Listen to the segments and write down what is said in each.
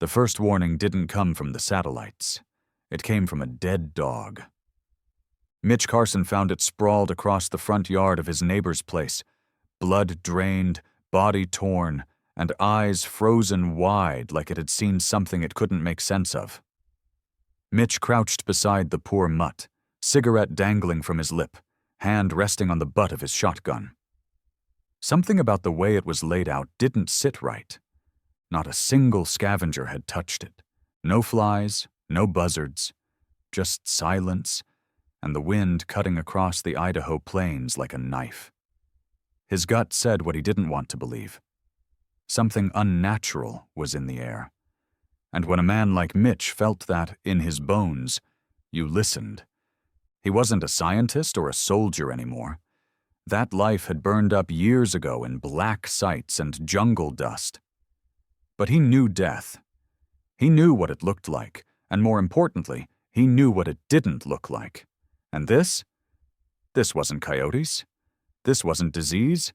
The first warning didn't come from the satellites. It came from a dead dog. Mitch Carson found it sprawled across the front yard of his neighbor's place, blood drained, body torn, and eyes frozen wide like it had seen something it couldn't make sense of. Mitch crouched beside the poor mutt, cigarette dangling from his lip, hand resting on the butt of his shotgun. Something about the way it was laid out didn't sit right. Not a single scavenger had touched it. No flies, no buzzards, just silence and the wind cutting across the Idaho plains like a knife. His gut said what he didn't want to believe. Something unnatural was in the air. And when a man like Mitch felt that in his bones, you listened. He wasn't a scientist or a soldier anymore. That life had burned up years ago in black sites and jungle dust. But he knew death. He knew what it looked like, and more importantly, he knew what it didn't look like. And this wasn't coyotes. This wasn't disease.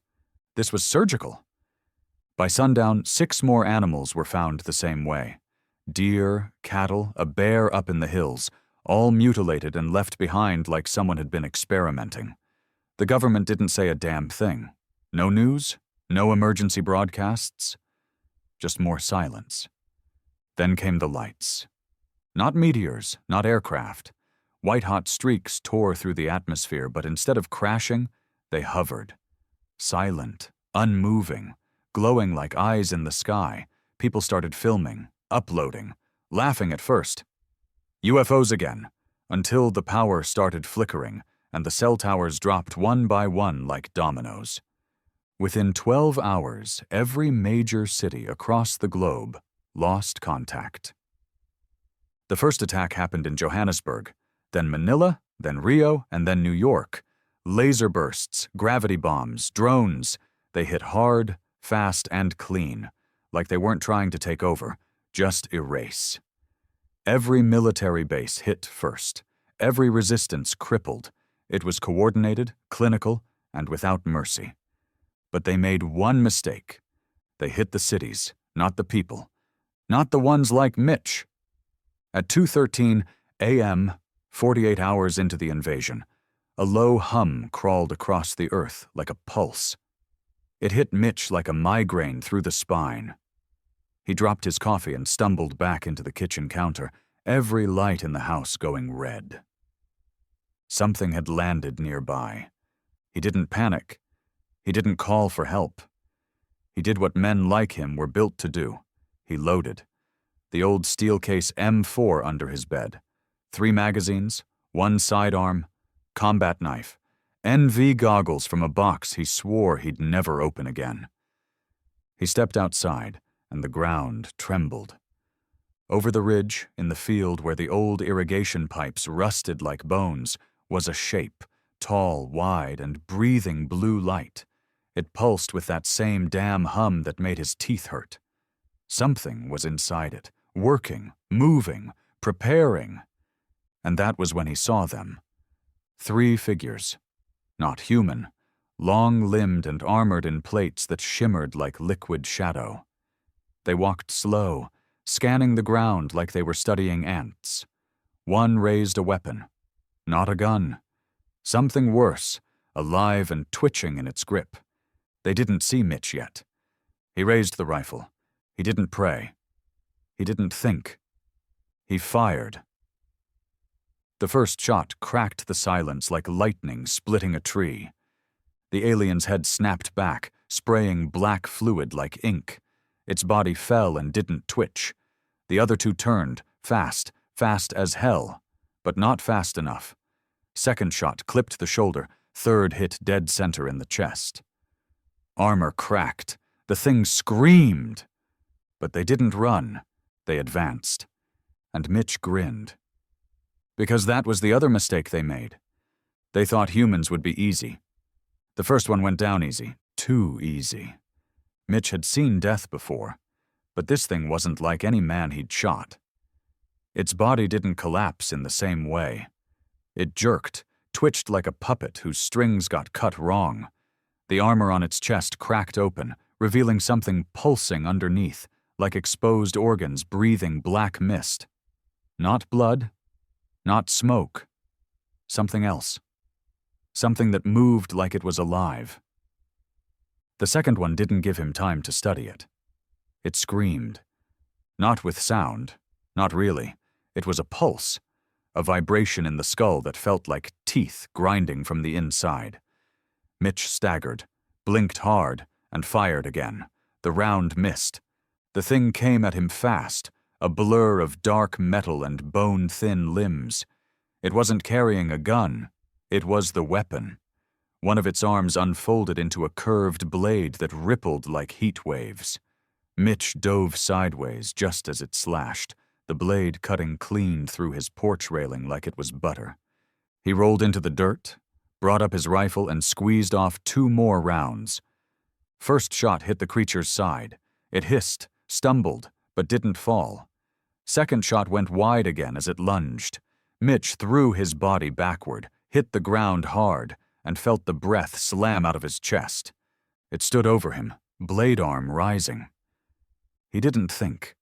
This was surgical. By sundown, 6 more animals were found the same way. Deer, cattle, a bear up in the hills, all mutilated and left behind like someone had been experimenting. The government didn't say a damn thing. No news, no emergency broadcasts, just more silence. Then came the lights. Not meteors, not aircraft. White-hot streaks tore through the atmosphere, but instead of crashing, they hovered. Silent, unmoving, glowing like eyes in the sky. People started filming, uploading, laughing at first. UFOs again, until the power started flickering and the cell towers dropped one by one like dominoes. Within 12 hours, every major city across the globe lost contact. The first attack happened in Johannesburg, then Manila, then Rio, and then New York. Laser bursts, gravity bombs, drones. They hit hard, fast, and clean, like they weren't trying to take over, just erase. Every military base hit first. Every resistance crippled. It was coordinated, clinical, and without mercy. But they made one mistake. They hit the cities, not the people. Not the ones like Mitch. At 2:13 a.m., 48 hours into the invasion, a low hum crawled across the earth like a pulse. It hit Mitch like a migraine through the spine. He dropped his coffee and stumbled back into the kitchen counter, every light in the house going red. Something had landed nearby. He didn't panic. He didn't call for help. He did what men like him were built to do. He loaded. The old steel case M4 under his bed. 3 magazines, 1 sidearm, combat knife, NV goggles from a box he swore he'd never open again. He stepped outside, and the ground trembled. Over the ridge, in the field where the old irrigation pipes rusted like bones, was a shape, tall, wide, and breathing blue light. It pulsed with that same damn hum that made his teeth hurt. Something was inside it, working, moving, preparing. And that was when he saw them. 3 figures. Not human. Long-limbed and armored in plates that shimmered like liquid shadow. They walked slow, scanning the ground like they were studying ants. One raised a weapon. Not a gun. Something worse, alive and twitching in its grip. They didn't see Mitch yet. He raised the rifle. He didn't pray. He didn't think. He fired. The first shot cracked the silence like lightning splitting a tree. The alien's head snapped back, spraying black fluid like ink. Its body fell and didn't twitch. The other 2 turned, fast as hell, but not fast enough. Second shot clipped the shoulder, third hit dead center in the chest. Armor cracked. The thing screamed. But they didn't run. They advanced. And Mitch grinned. Because that was the other mistake they made. They thought humans would be easy. The first one went down easy. Too easy. Mitch had seen death before, but this thing wasn't like any man he'd shot. Its body didn't collapse in the same way. It jerked, twitched like a puppet whose strings got cut wrong. The armor on its chest cracked open, revealing something pulsing underneath, like exposed organs breathing black mist. Not blood, not smoke. Something else. Something that moved like it was alive. The second one didn't give him time to study it. It screamed. Not with sound, not really. It was a pulse, a vibration in the skull that felt like teeth grinding from the inside. Mitch staggered, blinked hard, and fired again. The round missed. The thing came at him fast, a blur of dark metal and bone-thin limbs. It wasn't carrying a gun. It was the weapon. One of its arms unfolded into a curved blade that rippled like heat waves. Mitch dove sideways just as it slashed, the blade cutting clean through his porch railing like it was butter. He rolled into the dirt, brought up his rifle, and squeezed off 2 more rounds. First shot hit the creature's side. It hissed, stumbled, but didn't fall. Second shot went wide again as it lunged. Mitch threw his body backward, hit the ground hard, and felt the breath slam out of his chest. It stood over him, blade arm rising. He didn't think.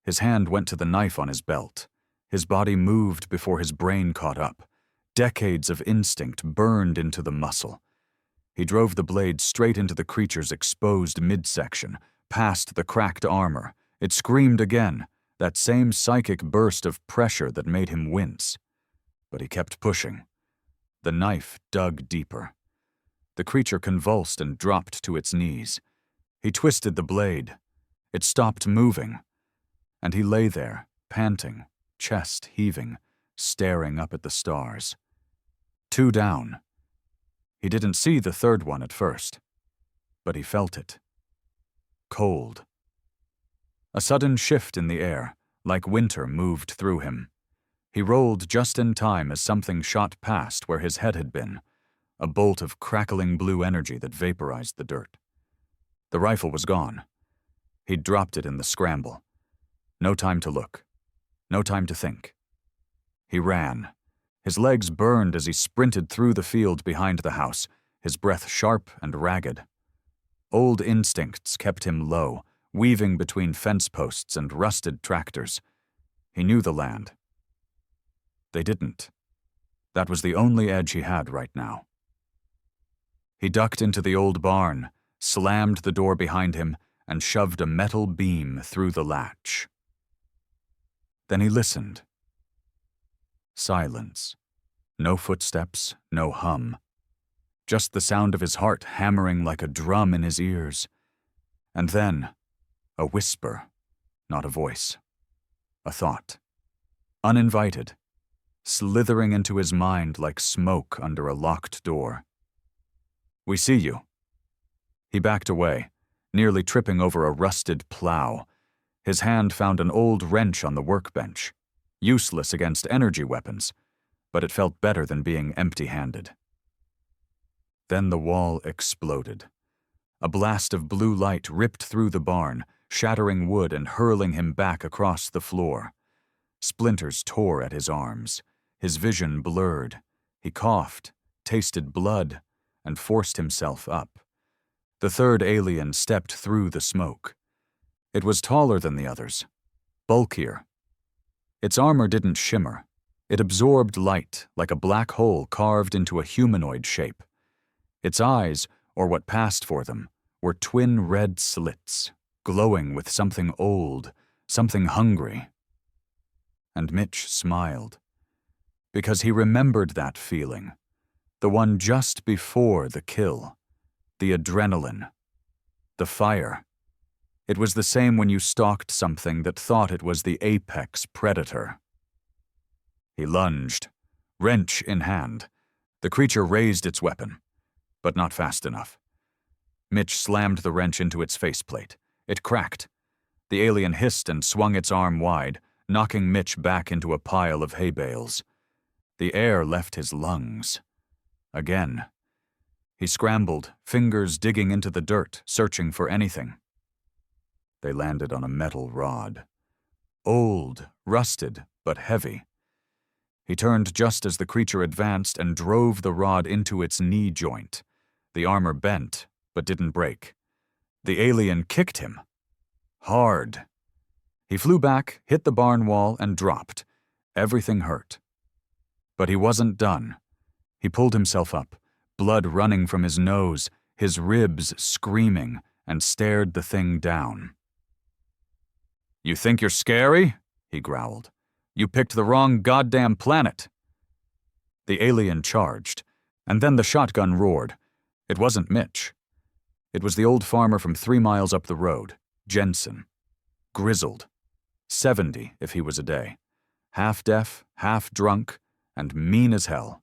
His hand went to the knife on his belt. His body moved before his brain caught up. Decades of instinct burned into the muscle. He drove the blade straight into the creature's exposed midsection, past the cracked armor. It screamed again, that same psychic burst of pressure that made him wince. But he kept pushing. The knife dug deeper. The creature convulsed and dropped to its knees. He twisted the blade. It stopped moving. And he lay there, panting, chest heaving, staring up at the stars. 2 down. He didn't see the third one at first, but he felt it. Cold. A sudden shift in the air, like winter, moved through him. He rolled just in time as something shot past where his head had been, a bolt of crackling blue energy that vaporized the dirt. The rifle was gone. He'd dropped it in the scramble. No time to look. No time to think. He ran. His legs burned as he sprinted through the field behind the house, his breath sharp and ragged. Old instincts kept him low, weaving between fence posts and rusted tractors. He knew the land. They didn't. That was the only edge he had right now. He ducked into the old barn, slammed the door behind him, and shoved a metal beam through the latch. Then he listened. Silence. No footsteps, no hum. Just the sound of his heart hammering like a drum in his ears. And then, a whisper, not a voice. A thought. Uninvited. Slithering into his mind like smoke under a locked door. "We see you." He backed away, nearly tripping over a rusted plow. His hand found an old wrench on the workbench, useless against energy weapons, but it felt better than being empty-handed. Then the wall exploded. A blast of blue light ripped through the barn, shattering wood and hurling him back across the floor. Splinters tore at his arms. His vision blurred. He coughed, tasted blood, and forced himself up. The third alien stepped through the smoke. It was taller than the others, bulkier. Its armor didn't shimmer. It absorbed light like a black hole carved into a humanoid shape. Its eyes, or what passed for them, were twin red slits, glowing with something old, something hungry. And Mitch smiled, because he remembered that feeling, the one just before the kill, the adrenaline, the fire. It was the same when you stalked something that thought it was the apex predator. He lunged, wrench in hand. The creature raised its weapon, but not fast enough. Mitch slammed the wrench into its faceplate. It cracked. The alien hissed and swung its arm wide, knocking Mitch back into a pile of hay bales. The air left his lungs. Again. He scrambled, fingers digging into the dirt, searching for anything. They landed on a metal rod. Old, rusted, but heavy. He turned just as the creature advanced and drove the rod into its knee joint. The armor bent, but didn't break. The alien kicked him. Hard. He flew back, hit the barn wall, and dropped. Everything hurt. But he wasn't done. He pulled himself up, blood running from his nose, his ribs screaming, and stared the thing down. "You think you're scary?" he growled. "You picked the wrong goddamn planet." The alien charged, and then the shotgun roared. It wasn't Mitch. It was the old farmer from 3 miles up the road, Jensen. Grizzled. 70 if he was a day. Half deaf, half drunk, and mean as hell.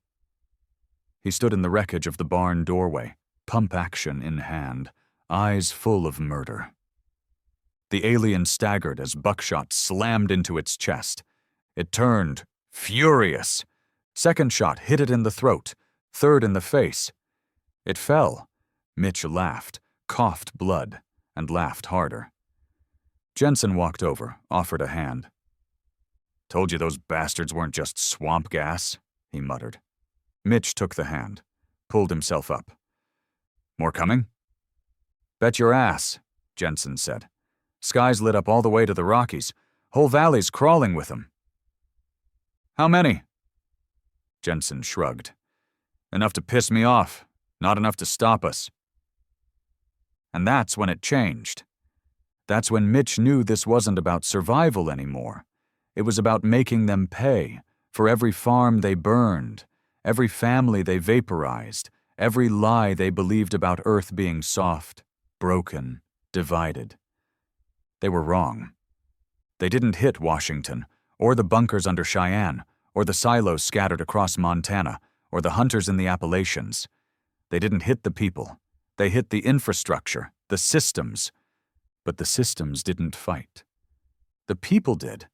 He stood in the wreckage of the barn doorway, pump action in hand, eyes full of murder. The alien staggered as buckshot slammed into its chest. It turned, furious. Second shot hit it in the throat, third in the face. It fell. Mitch laughed, coughed blood, and laughed harder. Jensen walked over, offered a hand. "Told you those bastards weren't just swamp gas," he muttered. Mitch took the hand, pulled himself up. "More coming?" "Bet your ass," Jensen said. "Sky's lit up all the way to the Rockies. Whole valley's crawling with them." "How many?" Jensen shrugged. "Enough to piss me off, not enough to stop us." And that's when it changed. That's when Mitch knew this wasn't about survival anymore. It was about making them pay for every farm they burned, every family they vaporized, every lie they believed about Earth being soft, broken, divided. They were wrong. They didn't hit Washington, or the bunkers under Cheyenne, or the silos scattered across Montana, or the hunters in the Appalachians. They didn't hit the people. They hit the infrastructure, the systems. But the systems didn't fight. The people did.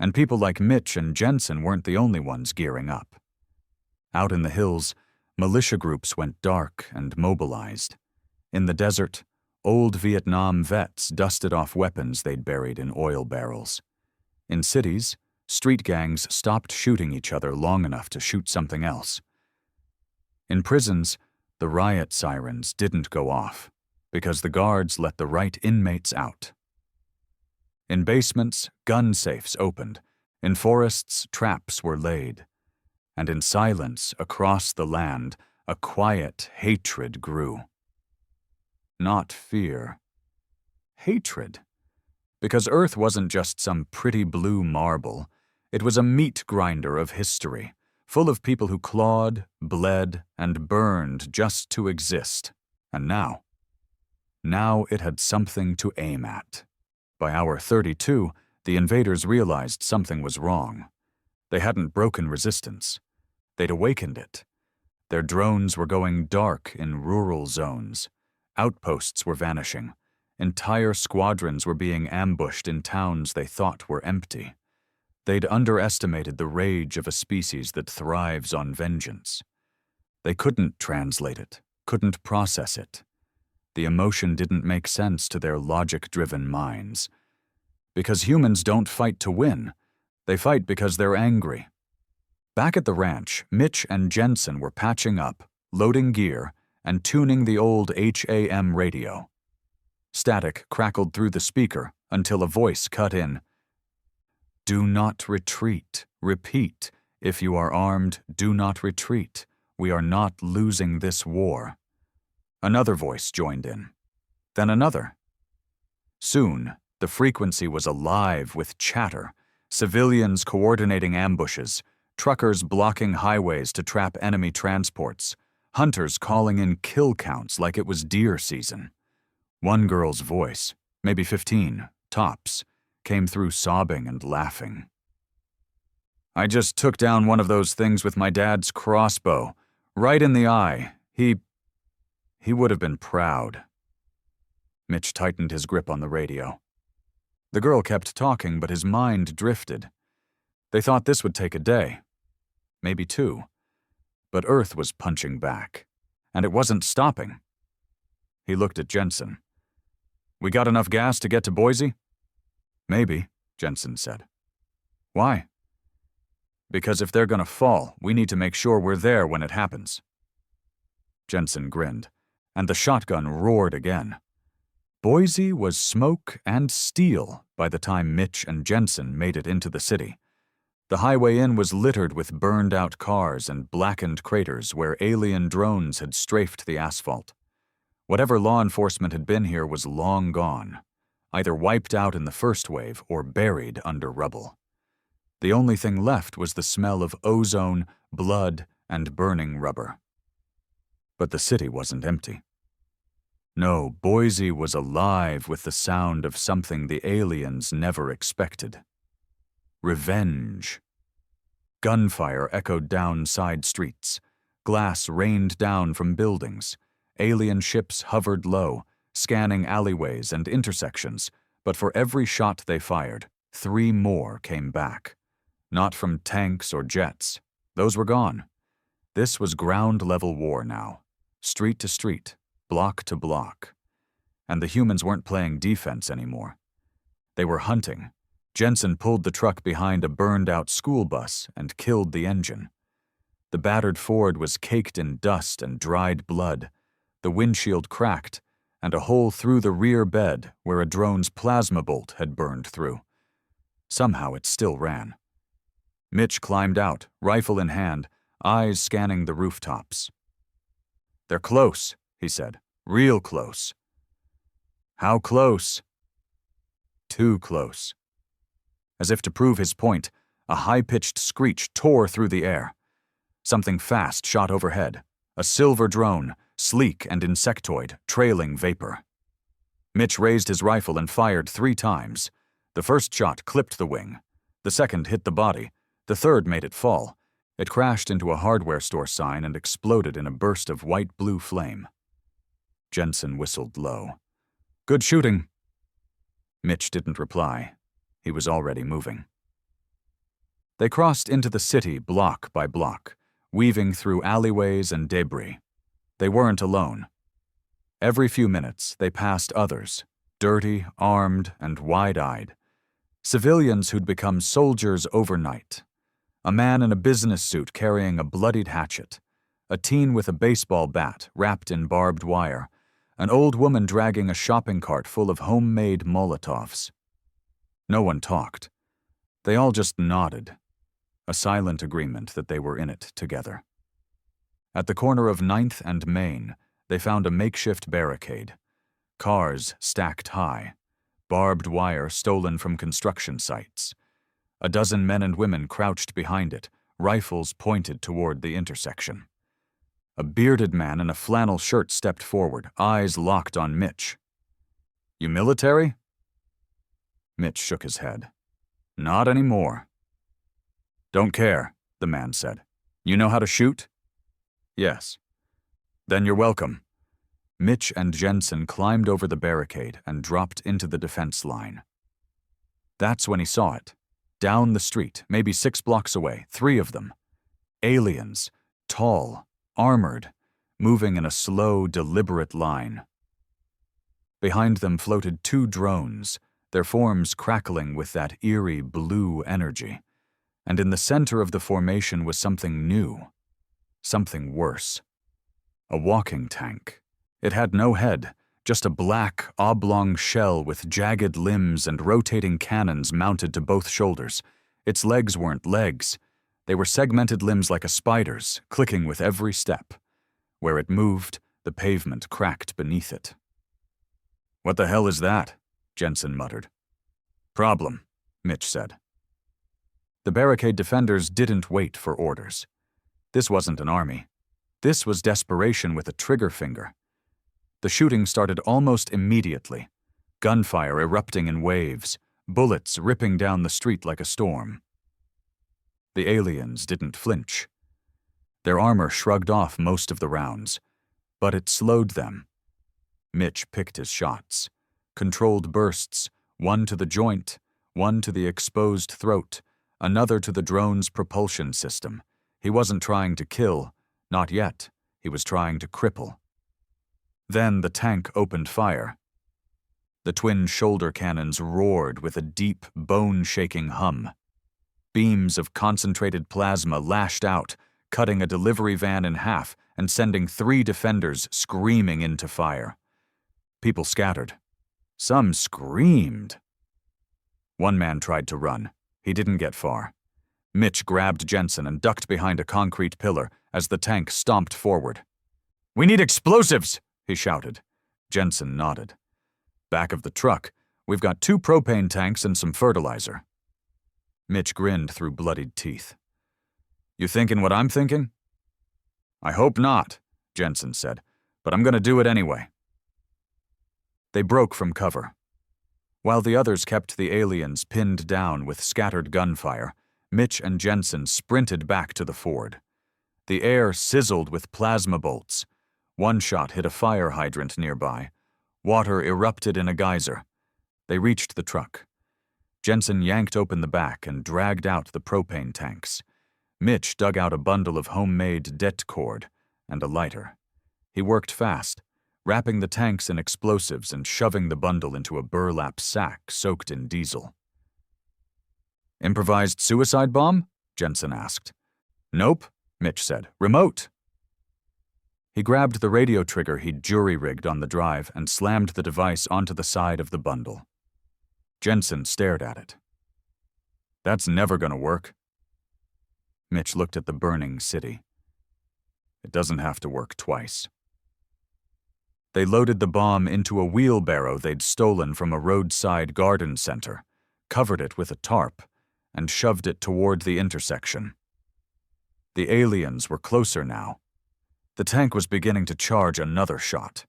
And people like Mitch and Jensen weren't the only ones gearing up. Out in the hills, militia groups went dark and mobilized. In the desert, old Vietnam vets dusted off weapons they'd buried in oil barrels. In cities, street gangs stopped shooting each other long enough to shoot something else. In prisons, the riot sirens didn't go off, because the guards let the right inmates out. In basements, gun safes opened. In forests, traps were laid. And in silence across the land, a quiet hatred grew. Not fear. Hatred. Because Earth wasn't just some pretty blue marble. It was a meat grinder of history, full of people who clawed, bled, and burned just to exist. And now it had something to aim at. By hour 32, the invaders realized something was wrong. They hadn't broken resistance. They'd awakened it. Their drones were going dark in rural zones. Outposts were vanishing. Entire squadrons were being ambushed in towns they thought were empty. They'd underestimated the rage of a species that thrives on vengeance. They couldn't translate it, couldn't process it. The emotion didn't make sense to their logic-driven minds. Because humans don't fight to win. They fight because they're angry. Back at the ranch, Mitch and Jensen were patching up, loading gear, and tuning the old HAM radio. Static crackled through the speaker until a voice cut in. "Do not retreat. Repeat. If you are armed, do not retreat. We are not losing this war." Another voice joined in. Then another. Soon, the frequency was alive with chatter, civilians coordinating ambushes, truckers blocking highways to trap enemy transports, hunters calling in kill counts like it was deer season. One girl's voice, maybe 15, tops, came through sobbing and laughing. "I just took down one of those things with my dad's crossbow, right in the eye. He would have been proud." Mitch tightened his grip on the radio. The girl kept talking, but his mind drifted. They thought this would take a day, maybe 2. But Earth was punching back, and it wasn't stopping. He looked at Jensen. "We got enough gas to get to Boise?" "Maybe," Jensen said. "Why?" "Because if they're gonna fall, we need to make sure we're there when it happens." Jensen grinned, and the shotgun roared again. Boise was smoke and steel by the time Mitch and Jensen made it into the city. The highway in was littered with burned-out cars and blackened craters where alien drones had strafed the asphalt. Whatever law enforcement had been here was long gone, either wiped out in the first wave or buried under rubble. The only thing left was the smell of ozone, blood, and burning rubber. But the city wasn't empty. No, Boise was alive with the sound of something the aliens never expected. Revenge. Gunfire echoed down side streets. Glass rained down from buildings. Alien ships hovered low, scanning alleyways and intersections, but for every shot they fired, 3 more came back. Not from tanks or jets. Those were gone. This was ground-level war now. Street to street, block to block. And the humans weren't playing defense anymore. They were hunting. Jensen pulled the truck behind a burned-out school bus and killed the engine. The battered Ford was caked in dust and dried blood. The windshield cracked, and a hole through the rear bed where a drone's plasma bolt had burned through. Somehow it still ran. Mitch climbed out, rifle in hand, eyes scanning the rooftops. "They're close," he said. "Real close." "How close?" "Too close." As if to prove his point, a high-pitched screech tore through the air. Something fast shot overhead. A silver drone, sleek and insectoid, trailing vapor. Mitch raised his rifle and fired 3 times. The first shot clipped the wing. The second hit the body. The third made it fall. It crashed into a hardware store sign and exploded in a burst of white-blue flame. Jensen whistled low. "Good shooting." Mitch didn't reply. He was already moving. They crossed into the city block by block, weaving through alleyways and debris. They weren't alone. Every few minutes, they passed others, dirty, armed, and wide-eyed. Civilians who'd become soldiers overnight. A man in a business suit carrying a bloodied hatchet. A teen with a baseball bat wrapped in barbed wire. An old woman dragging a shopping cart full of homemade Molotovs. No one talked. They all just nodded. A silent agreement that they were in it together. At the corner of 9th and Main, they found a makeshift barricade. Cars stacked high. Barbed wire stolen from construction sites. A dozen men and women crouched behind it, rifles pointed toward the intersection. A bearded man in a flannel shirt stepped forward, eyes locked on Mitch. "You military?" Mitch shook his head. "Not anymore." "Don't care," the man said. "You know how to shoot?" "Yes." "Then you're welcome." Mitch and Jensen climbed over the barricade and dropped into the defense line. That's when he saw it. Down the street, maybe 6 blocks away, 3 of them. Aliens, tall, armored, moving in a slow, deliberate line. Behind them floated 2 drones, their forms crackling with that eerie blue energy. And in the center of the formation was something new. Something worse. A walking tank. It had no head, just a black, oblong shell with jagged limbs and rotating cannons mounted to both shoulders. Its legs weren't legs. They were segmented limbs like a spider's, clicking with every step. Where it moved, the pavement cracked beneath it. "What the hell is that?" Jensen muttered. "Problem," Mitch said. The barricade defenders didn't wait for orders. This wasn't an army. This was desperation with a trigger finger. The shooting started almost immediately, gunfire erupting in waves, bullets ripping down the street like a storm. The aliens didn't flinch. Their armor shrugged off most of the rounds, but it slowed them. Mitch picked his shots. Controlled bursts, one to the joint, one to the exposed throat, another to the drone's propulsion system. He wasn't trying to kill, not yet. He was trying to cripple. Then the tank opened fire. The twin shoulder cannons roared with a deep, bone-shaking hum. Beams of concentrated plasma lashed out, cutting a delivery van in half and sending 3 defenders screaming into fire. People scattered. Some screamed. One man tried to run. He didn't get far. Mitch grabbed Jensen and ducked behind a concrete pillar as the tank stomped forward. "We need explosives!" he shouted. Jensen nodded. "Back of the truck, we've got 2 propane tanks and some fertilizer." Mitch grinned through bloodied teeth. "You thinking what I'm thinking?" "I hope not," Jensen said, "but I'm gonna do it anyway." They broke from cover. While the others kept the aliens pinned down with scattered gunfire, Mitch and Jensen sprinted back to the ford. The air sizzled with plasma bolts. One shot hit a fire hydrant nearby. Water erupted in a geyser. They reached the truck. Jensen yanked open the back and dragged out the propane tanks. Mitch dug out a bundle of homemade det cord and a lighter. He worked fast, wrapping the tanks in explosives and shoving the bundle into a burlap sack soaked in diesel. "Improvised suicide bomb?" Jensen asked. "Nope," Mitch said. "Remote." He grabbed the radio trigger he'd jury-rigged on the drive and slammed the device onto the side of the bundle. Jensen stared at it. "That's never gonna work." Mitch looked at the burning city. "It doesn't have to work twice." They loaded the bomb into a wheelbarrow they'd stolen from a roadside garden center, covered it with a tarp, and shoved it toward the intersection. The aliens were closer now. The tank was beginning to charge another shot.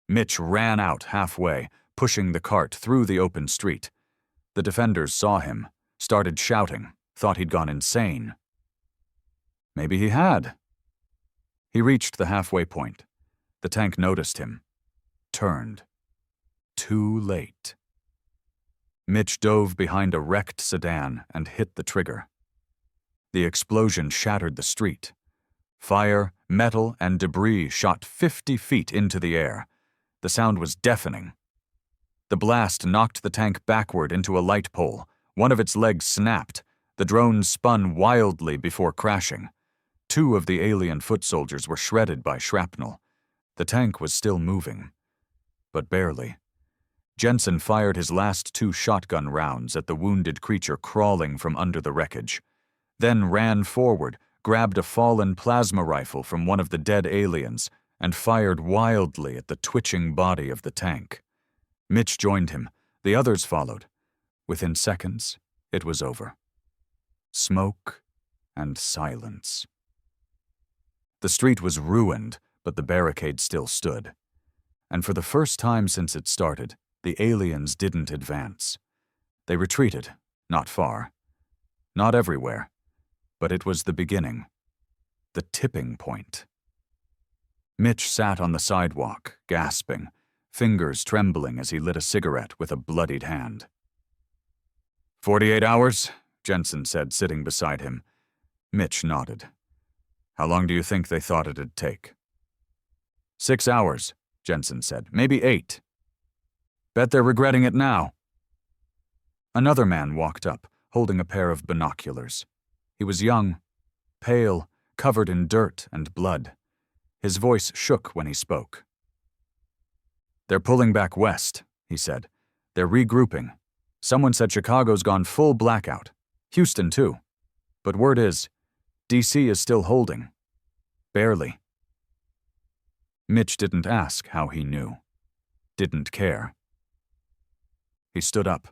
Mitch ran out halfway, pushing the cart through the open street. The defenders saw him, started shouting, thought he'd gone insane. Maybe he had. He reached the halfway point. The tank noticed him. Turned. Too late. Mitch dove behind a wrecked sedan and hit the trigger. The explosion shattered the street. Fire, metal, and debris shot 50 feet into the air. The sound was deafening. The blast knocked the tank backward into a light pole. One of its legs snapped. The drone spun wildly before crashing. 2 of the alien foot soldiers were shredded by shrapnel. The tank was still moving, but barely. Jensen fired his last 2 shotgun rounds at the wounded creature crawling from under the wreckage, then ran forward, grabbed a fallen plasma rifle from one of the dead aliens, and fired wildly at the twitching body of the tank. Mitch joined him. The others followed. Within seconds, it was over. Smoke and silence. The street was ruined, but the barricade still stood. And for the first time since it started, the aliens didn't advance. They retreated, not far. Not everywhere. But it was the beginning. The tipping point. Mitch sat on the sidewalk, gasping, fingers trembling as he lit a cigarette with a bloodied hand. 48 hours, Jensen said, sitting beside him. Mitch nodded. How long do you think they thought it'd take? 6 hours, Jensen said. Maybe 8. Bet they're regretting it now. Another man walked up, holding a pair of binoculars. He was young, pale, covered in dirt and blood. His voice shook when he spoke. They're pulling back west, he said. They're regrouping. Someone said Chicago's gone full blackout. Houston, too. But word is, D.C. is still holding. Barely. Mitch didn't ask how he knew. Didn't care. He stood up,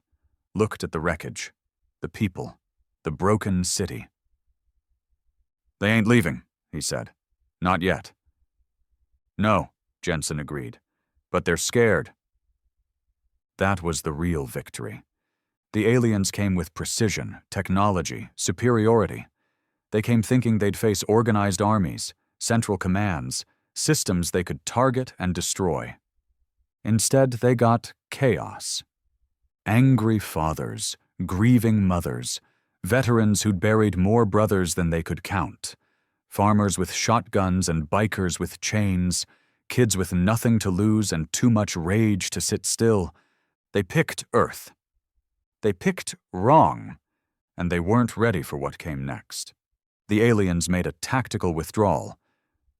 looked at the wreckage, the people, the broken city. They ain't leaving, he said. Not yet. No, Jensen agreed. But they're scared. That was the real victory. The aliens came with precision, technology, superiority. They came thinking they'd face organized armies, central commands, systems they could target and destroy. Instead, they got chaos. Angry fathers, grieving mothers, veterans who'd buried more brothers than they could count, farmers with shotguns and bikers with chains, kids with nothing to lose and too much rage to sit still. They picked Earth. They picked wrong, and they weren't ready for what came next. The aliens made a tactical withdrawal.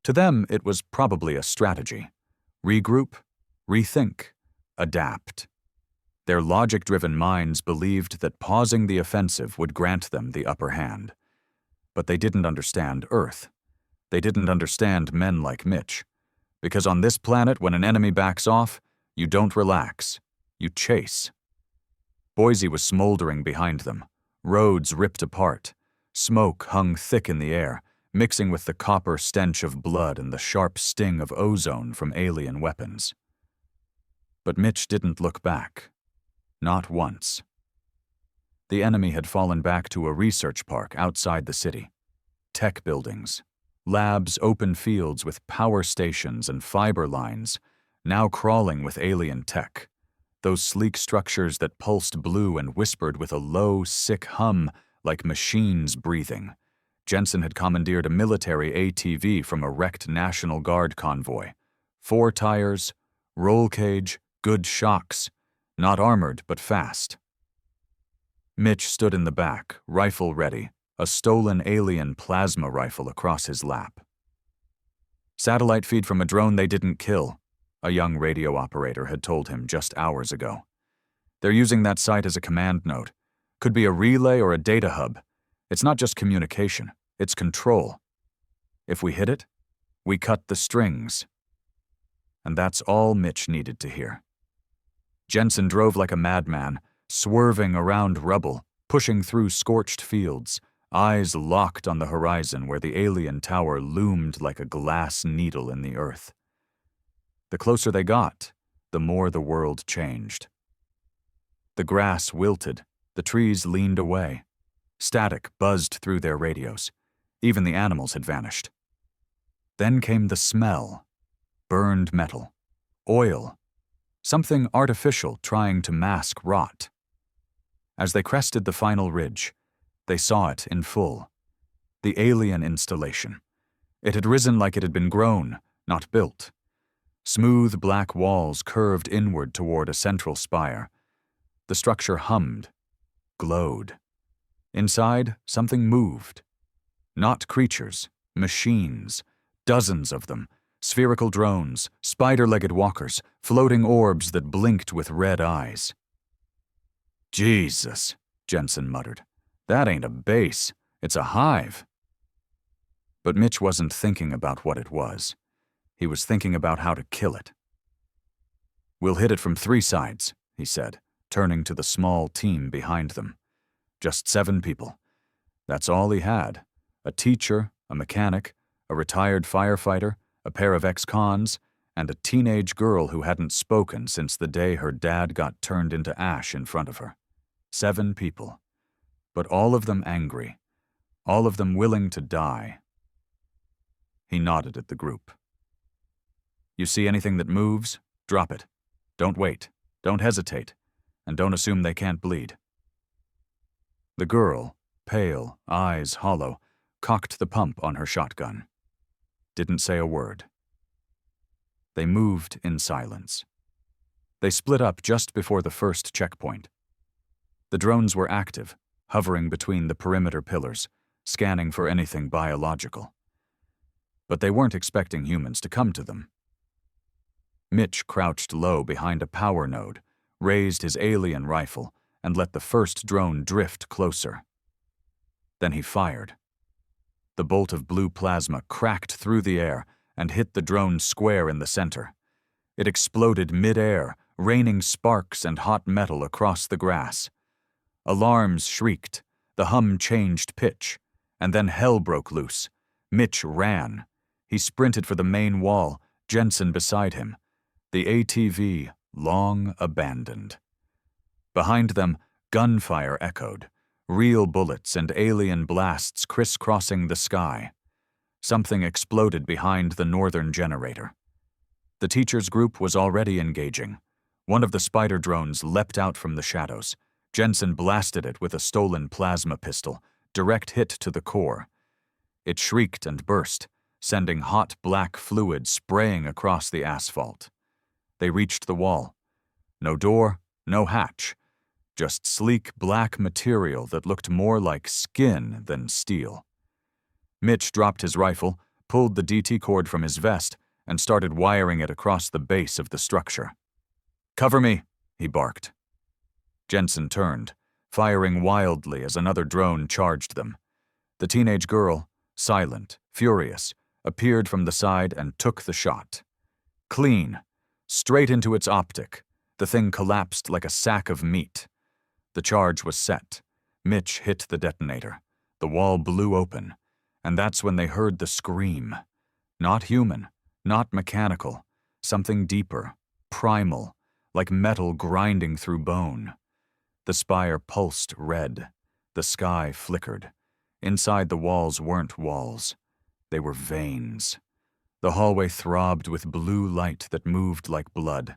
To them, it was probably a strategy. Regroup, rethink, adapt. Their logic-driven minds believed that pausing the offensive would grant them the upper hand. But they didn't understand Earth. They didn't understand men like Mitch. Because on this planet, when an enemy backs off, you don't relax. You chase. Boise was smoldering behind them. Roads ripped apart. Smoke hung thick in the air, mixing with the copper stench of blood and the sharp sting of ozone from alien weapons. But Mitch didn't look back. Not once. The enemy had fallen back to a research park outside the city. Tech buildings, labs, open fields with power stations and fiber lines, now crawling with alien tech. Those sleek structures that pulsed blue and whispered with a low, sick hum like machines breathing. Jensen had commandeered a military ATV from a wrecked National Guard convoy. 4 tires, roll cage, good shocks. Not armored, but fast. Mitch stood in the back, rifle ready, a stolen alien plasma rifle across his lap. Satellite feed from a drone they didn't kill, a young radio operator had told him just hours ago. They're using that site as a command node. Could be a relay or a data hub. It's not just communication, it's control. If we hit it, we cut the strings. And that's all Mitch needed to hear. Jensen drove like a madman, swerving around rubble, pushing through scorched fields, eyes locked on the horizon where the alien tower loomed like a glass needle in the earth. The closer they got, the more the world changed. The grass wilted, the trees leaned away. Static buzzed through their radios. Even the animals had vanished. Then came the smell. Burned metal. Oil. Something artificial trying to mask rot. As they crested the final ridge, they saw it in full. The alien installation. It had risen like it had been grown, not built. Smooth black walls curved inward toward a central spire. The structure hummed, glowed. Inside, something moved. Not creatures, machines, dozens of them. Spherical drones, spider-legged walkers, floating orbs that blinked with red eyes. Jesus, Jensen muttered. That ain't a base, it's a hive. But Mitch wasn't thinking about what it was. He was thinking about how to kill it. We'll hit it from 3 sides, he said, turning to the small team behind them. Just 7 people. That's all he had. A teacher, a mechanic, a retired firefighter, a pair of ex-cons, and a teenage girl who hadn't spoken since the day her dad got turned into ash in front of her. 7 people. But all of them angry. All of them willing to die. He nodded at the group. You see anything that moves? Drop it. Don't wait. Don't hesitate. And don't assume they can't bleed. The girl, pale, eyes hollow, cocked the pump on her shotgun. Didn't say a word. They moved in silence. They split up just before the first checkpoint. The drones were active, hovering between the perimeter pillars, scanning for anything biological. But they weren't expecting humans to come to them. Mitch crouched low behind a power node, raised his alien rifle, and let the first drone drift closer. Then he fired. The bolt of blue plasma cracked through the air and hit the drone square in the center. It exploded mid-air, raining sparks and hot metal across the grass. Alarms shrieked, the hum changed pitch, and then hell broke loose. Mitch ran. He sprinted for the main wall, Jensen beside him. The ATV long abandoned. Behind them, gunfire echoed. Real bullets and alien blasts crisscrossing the sky. Something exploded behind the northern generator. The teacher's group was already engaging. One of the spider drones leapt out from the shadows. Jensen blasted it with a stolen plasma pistol, direct hit to the core. It shrieked and burst, sending hot black fluid spraying across the asphalt. They reached the wall. No door, no hatch. Just sleek black material that looked more like skin than steel. Mitch dropped his rifle, pulled the DT cord from his vest, and started wiring it across the base of the structure. "Cover me," he barked. Jensen turned, firing wildly as another drone charged them. The teenage girl, silent, furious, appeared from the side and took the shot. Clean, straight into its optic. The thing collapsed like a sack of meat. The charge was set. Mitch hit the detonator. The wall blew open, and that's when they heard the scream. Not human, not mechanical, something deeper, primal, like metal grinding through bone. The spire pulsed red. The sky flickered. Inside the walls weren't walls. They were veins. The hallway throbbed with blue light that moved like blood.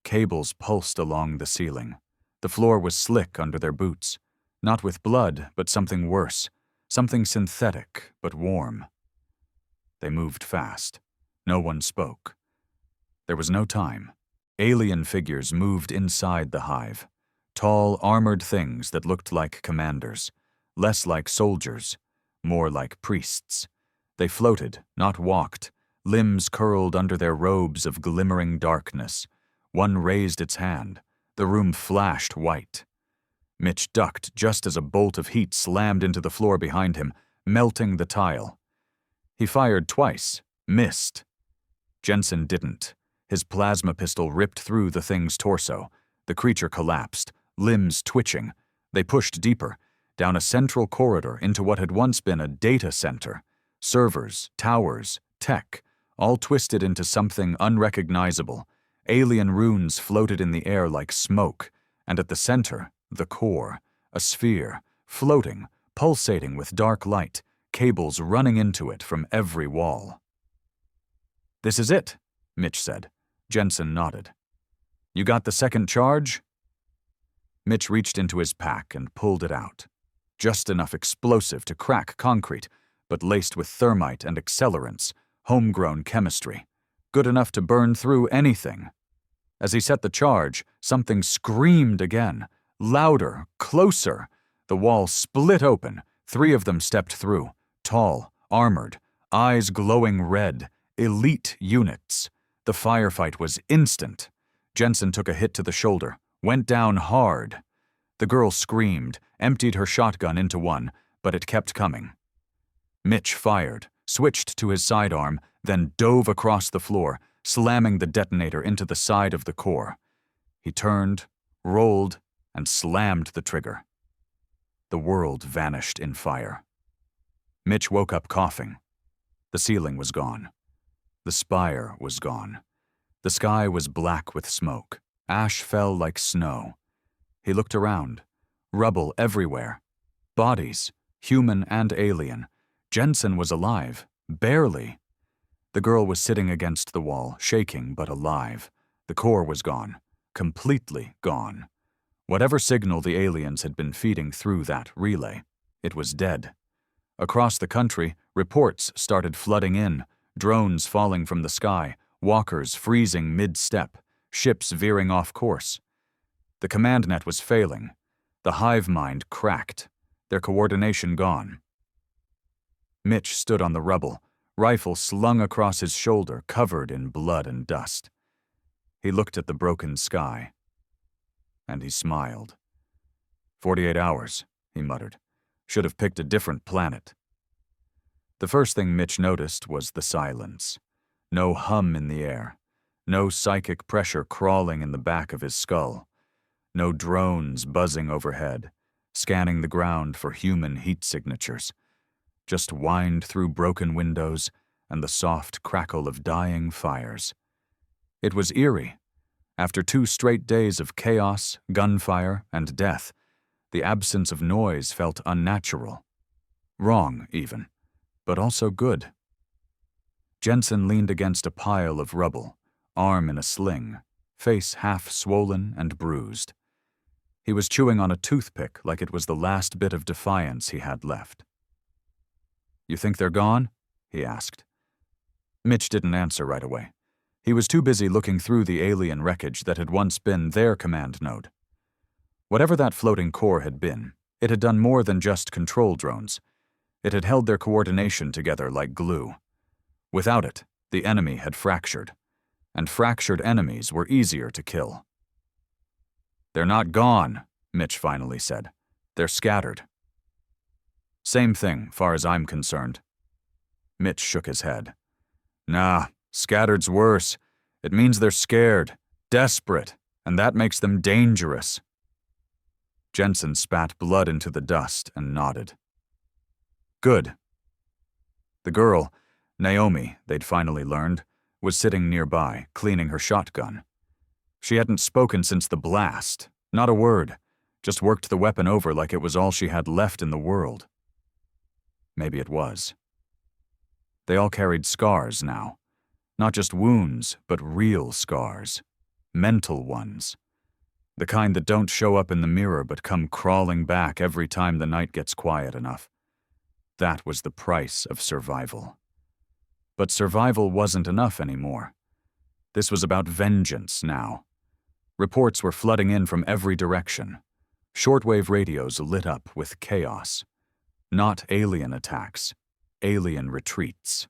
Cables pulsed along the ceiling. The floor was slick under their boots. Not with blood, but something worse. Something synthetic, but warm. They moved fast. No one spoke. There was no time. Alien figures moved inside the hive. Tall, armored things that looked like commanders. Less like soldiers. More like priests. They floated, not walked. Limbs curled under their robes of glimmering darkness. One raised its hand. The room flashed white. Mitch ducked just as a bolt of heat slammed into the floor behind him, melting the tile. He fired twice, missed. Jensen didn't. His plasma pistol ripped through the thing's torso. The creature collapsed, limbs twitching. They pushed deeper, down a central corridor into what had once been a data center. Servers, towers, tech, all twisted into something unrecognizable. Alien runes floated in the air like smoke, and at the center, the core, a sphere, floating, pulsating with dark light, cables running into it from every wall. "This is it," Mitch said. Jensen nodded. "You got the second charge?" Mitch reached into his pack and pulled it out. Just enough explosive to crack concrete, but laced with thermite and accelerants, homegrown chemistry. Good enough to burn through anything. As he set the charge, something screamed again. Louder, closer. The wall split open. 3 of them stepped through. Tall, armored, eyes glowing red. Elite units. The firefight was instant. Jensen took a hit to the shoulder, went down hard. The girl screamed, emptied her shotgun into one, but it kept coming. Mitch fired, switched to his sidearm, then dove across the floor, slamming the detonator into the side of the core. He turned, rolled, and slammed the trigger. The world vanished in fire. Mitch woke up coughing. The ceiling was gone. The spire was gone. The sky was black with smoke. Ash fell like snow. He looked around. Rubble everywhere. Bodies, human and alien. Jensen was alive. Barely. The girl was sitting against the wall, shaking but alive. The core was gone. Completely gone. Whatever signal the aliens had been feeding through that relay, it was dead. Across the country, reports started flooding in, drones falling from the sky, walkers freezing mid-step, ships veering off course. The command net was failing. The hive mind cracked, their coordination gone. Mitch stood on the rubble, rifle slung across his shoulder, covered in blood and dust. He looked at the broken sky. And he smiled. 48 hours, he muttered. Should have picked a different planet. The first thing Mitch noticed was the silence. No hum in the air. No psychic pressure crawling in the back of his skull. No drones buzzing overhead, scanning the ground for human heat signatures. Just whined through broken windows and the soft crackle of dying fires. It was eerie. After 2 straight days of chaos, gunfire, and death, the absence of noise felt unnatural. Wrong, even, but also good. Jensen leaned against a pile of rubble, arm in a sling, face half swollen and bruised. He was chewing on a toothpick like it was the last bit of defiance he had left. "You think they're gone?" he asked. Mitch didn't answer right away. He was too busy looking through the alien wreckage that had once been their command node. Whatever that floating core had been, it had done more than just control drones. It had held their coordination together like glue. Without it, the enemy had fractured, and fractured enemies were easier to kill. "They're not gone," Mitch finally said. "They're scattered." "Same thing, far as I'm concerned." Mitch shook his head. "Nah, scattered's worse. It means they're scared, desperate, and that makes them dangerous." Jensen spat blood into the dust and nodded. "Good." The girl, Naomi, they'd finally learned, was sitting nearby, cleaning her shotgun. She hadn't spoken since the blast, not a word, just worked the weapon over like it was all she had left in the world. Maybe it was. They all carried scars now. Not just wounds, but real scars. Mental ones. The kind that don't show up in the mirror but come crawling back every time the night gets quiet enough. That was the price of survival. But survival wasn't enough anymore. This was about vengeance now. Reports were flooding in from every direction. Shortwave radios lit up with chaos. Not alien attacks, alien retreats.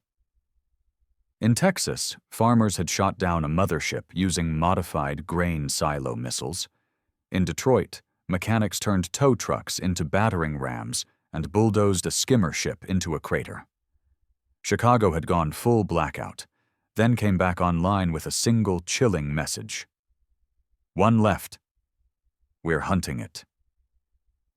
In Texas, farmers had shot down a mothership using modified grain silo missiles. In Detroit, mechanics turned tow trucks into battering rams and bulldozed a skimmer ship into a crater. Chicago had gone full blackout, then came back online with a single chilling message. One left. We're hunting it.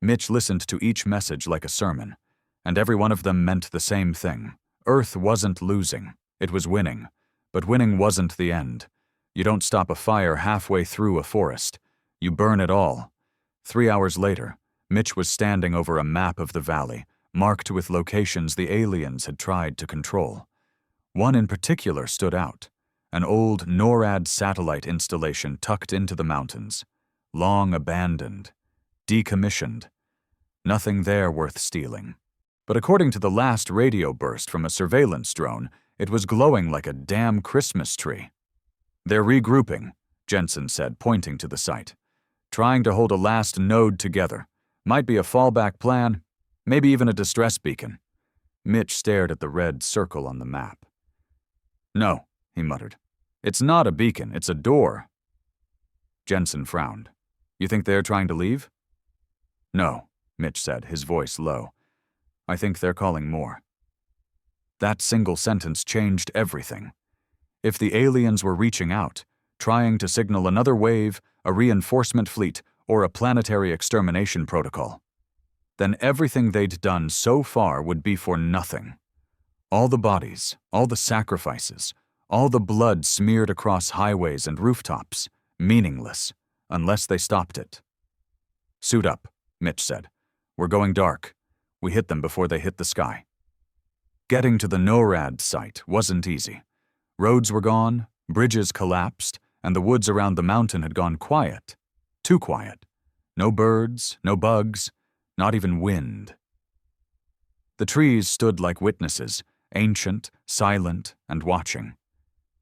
Mitch listened to each message like a sermon, and every one of them meant the same thing. Earth wasn't losing, it was winning, but winning wasn't the end. You don't stop a fire halfway through a forest. You burn it all. 3 hours later, Mitch was standing over a map of the valley, marked with locations the aliens had tried to control. One in particular stood out, an old NORAD satellite installation tucked into the mountains, long abandoned, decommissioned. Nothing there worth stealing. But according to the last radio burst from a surveillance drone, it was glowing like a damn Christmas tree. "They're regrouping," Jensen said, pointing to the site. "Trying to hold a last node together. Might be a fallback plan, maybe even a distress beacon." Mitch stared at the red circle on the map. "No," he muttered. "It's not a beacon, it's a door." Jensen frowned. "You think they're trying to leave?" "No," Mitch said, his voice low. "I think they're calling more." That single sentence changed everything. If the aliens were reaching out, trying to signal another wave, a reinforcement fleet, or a planetary extermination protocol, then everything they'd done so far would be for nothing. All the bodies, all the sacrifices, all the blood smeared across highways and rooftops, meaningless, unless they stopped it. "Suit up," Mitch said. "We're going dark. We hit them before they hit the sky." Getting to the NORAD site wasn't easy. Roads were gone, bridges collapsed, and the woods around the mountain had gone quiet. Too quiet. No birds, no bugs, not even wind. The trees stood like witnesses, ancient, silent, and watching.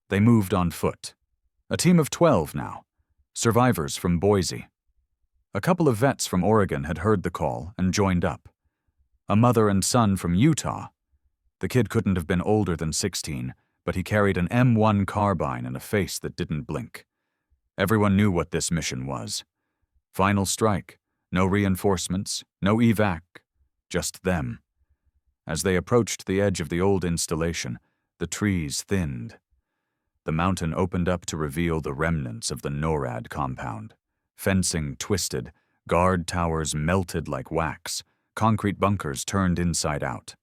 They moved on foot. A team of 12 now. Survivors from Boise. A couple of vets from Oregon had heard the call and joined up. A mother and son from Utah. The kid couldn't have been older than 16, but he carried an M1 carbine and a face that didn't blink. Everyone knew what this mission was. Final strike. No reinforcements, no evac. Just them. As they approached the edge of the old installation, the trees thinned. The mountain opened up to reveal the remnants of the NORAD compound. Fencing twisted, guard towers melted like wax, concrete bunkers turned inside out.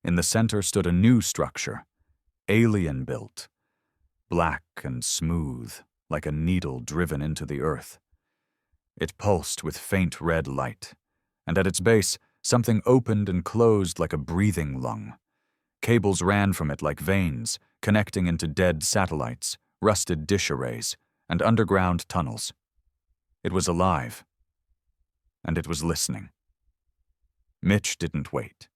In the center stood a new structure, alien-built, black and smooth, like a needle driven into the earth. It pulsed with faint red light, and at its base, something opened and closed like a breathing lung. Cables ran from it like veins, connecting into dead satellites, rusted dish arrays, and underground tunnels. It was alive, and it was listening. Mitch didn't wait.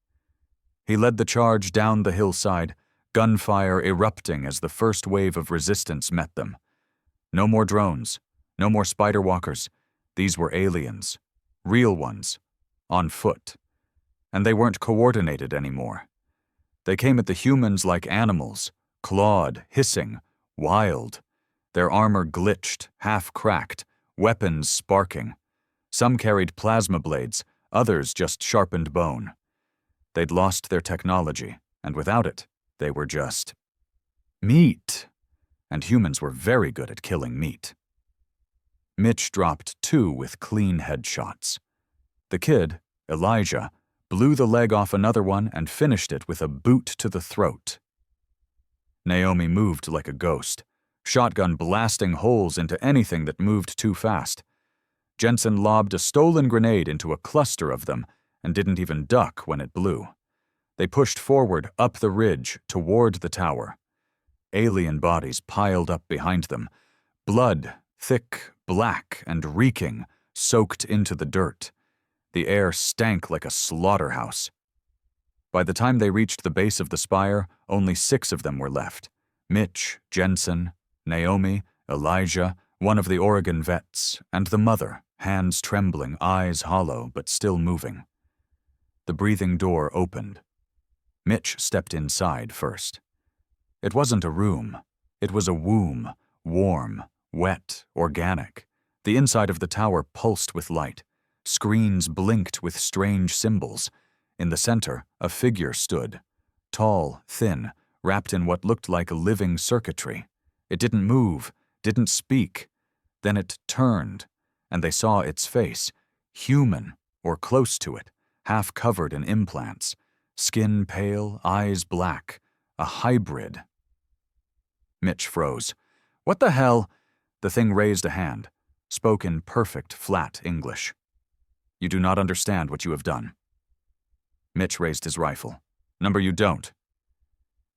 He led the charge down the hillside, gunfire erupting as the first wave of resistance met them. No more drones, no more spider walkers. These were aliens, real ones, on foot. And they weren't coordinated anymore. They came at the humans like animals, clawed, hissing, wild. Their armor glitched, half-cracked, weapons sparking. Some carried plasma blades, others just sharpened bone. They'd lost their technology, and without it, they were just meat. And humans were very good at killing meat. Mitch dropped 2 with clean headshots. The kid, Elijah, blew the leg off another one and finished it with a boot to the throat. Naomi moved like a ghost, shotgun blasting holes into anything that moved too fast. Jensen lobbed a stolen grenade into a cluster of them and didn't even duck when it blew. They pushed forward up the ridge toward the tower. Alien bodies piled up behind them. Blood, thick, black, and reeking, soaked into the dirt. The air stank like a slaughterhouse. By the time they reached the base of the spire, only 6 of them were left. Mitch, Jensen, Naomi, Elijah, one of the Oregon vets, and the mother, hands trembling, eyes hollow, but still moving. The breathing door opened. Mitch stepped inside first. It wasn't a room. It was a womb, warm, wet, organic. The inside of the tower pulsed with light. Screens blinked with strange symbols. In the center, a figure stood. Tall, thin, wrapped in what looked like living circuitry. It didn't move, didn't speak. Then it turned, and they saw its face, human, or close to it, half covered in implants. Skin pale, eyes black. A hybrid. Mitch froze. "What the hell?" The thing raised a hand, spoke in perfect, flat English. "You do not understand what you have done." Mitch raised his rifle. "Number, you don't.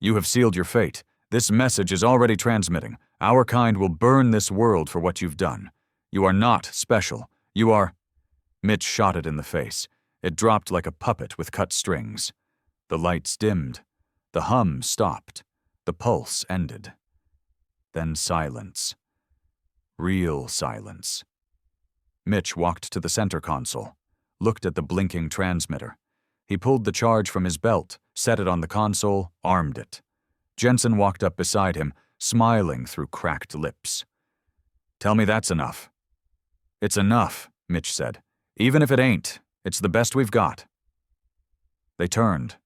You have sealed your fate. This message is already transmitting. Our kind will burn this world for what you've done. You are not special. You are—" Mitch shot it in the face. It dropped like a puppet with cut strings. The lights dimmed. The hum stopped. The pulse ended. Then silence. Real silence. Mitch walked to the center console, looked at the blinking transmitter. He pulled the charge from his belt, set it on the console, armed it. Jensen walked up beside him, smiling through cracked lips. "Tell me that's enough." "It's enough," Mitch said. "Even if it ain't, it's the best we've got." They turned.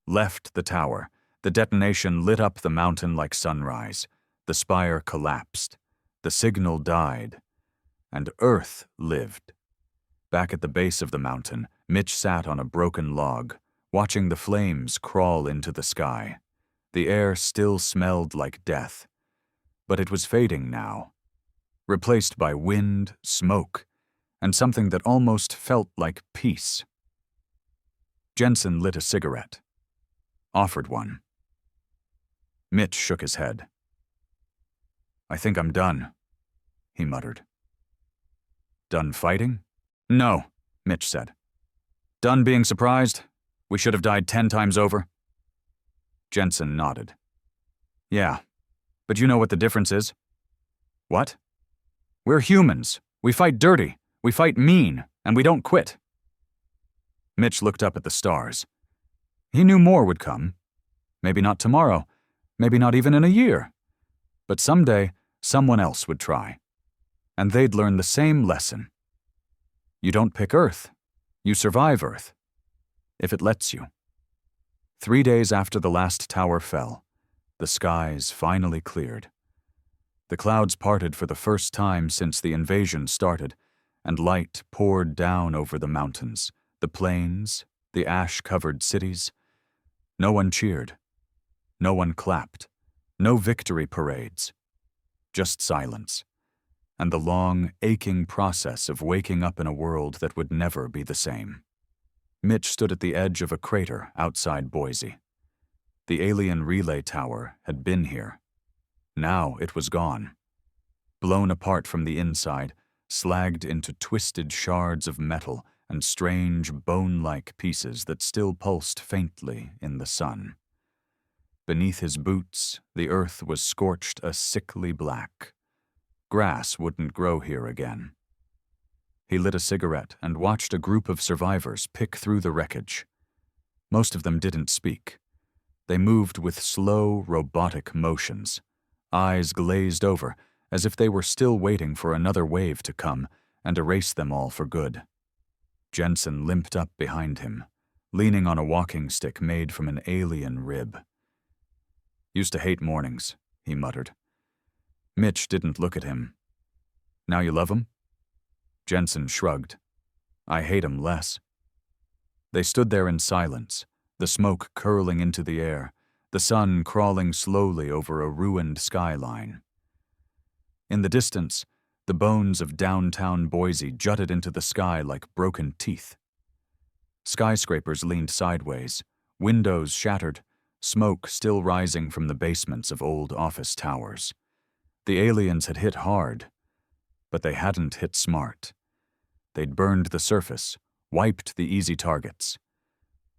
Left the tower. The detonation lit up the mountain like sunrise. The spire collapsed. The signal died. And Earth lived. Back at the base of the mountain, Mitch sat on a broken log, watching the flames crawl into the sky. The air still smelled like death. But it was fading now, replaced by wind, smoke, and something that almost felt like peace. Jensen lit a cigarette. Offered one. Mitch shook his head. "I think I'm done," he muttered. "Done fighting?" "No," Mitch said. "Done being surprised? We should have died 10 times over." Jensen nodded. "Yeah, but you know what the difference is?" "What?" "We're humans. We fight dirty. We fight mean, and we don't quit." Mitch looked up at the stars. He knew more would come. Maybe not tomorrow, maybe not even in a year. But someday, someone else would try. And they'd learn the same lesson. You don't pick Earth. You survive Earth. If it lets you. 3 days after the last tower fell, the skies finally cleared. The clouds parted for the first time since the invasion started, and light poured down over the mountains, the plains, the ash-covered cities. No one cheered. No one clapped. No victory parades. Just silence. And the long, aching process of waking up in a world that would never be the same. Mitch stood at the edge of a crater outside Boise. The alien relay tower had been here. Now it was gone. Blown apart from the inside, slagged into twisted shards of metal and strange, bone-like pieces that still pulsed faintly in the sun. Beneath his boots, the earth was scorched a sickly black. Grass wouldn't grow here again. He lit a cigarette and watched a group of survivors pick through the wreckage. Most of them didn't speak. They moved with slow, robotic motions, eyes glazed over, as if they were still waiting for another wave to come, and erase them all for good. Jensen limped up behind him, leaning on a walking stick made from an alien rib. "Used to hate mornings," he muttered. Mitch didn't look at him. "Now you love 'em?" Jensen shrugged. "I hate 'em less." They stood there in silence, the smoke curling into the air, the sun crawling slowly over a ruined skyline. In the distance, the bones of downtown Boise jutted into the sky like broken teeth. Skyscrapers leaned sideways, windows shattered, smoke still rising from the basements of old office towers. The aliens had hit hard, but they hadn't hit smart. They'd burned the surface, wiped the easy targets.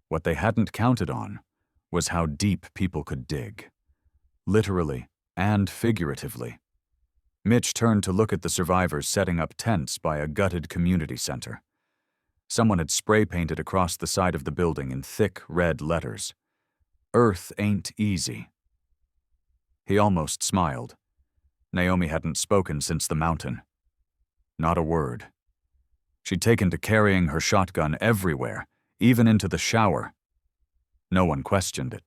What they hadn't counted on was how deep people could dig, literally and figuratively. Mitch turned to look at the survivors setting up tents by a gutted community center. Someone had spray-painted across the side of the building in thick red letters, "Earth ain't easy." He almost smiled. Naomi hadn't spoken since the mountain. Not a word. She'd taken to carrying her shotgun everywhere, even into the shower. No one questioned it.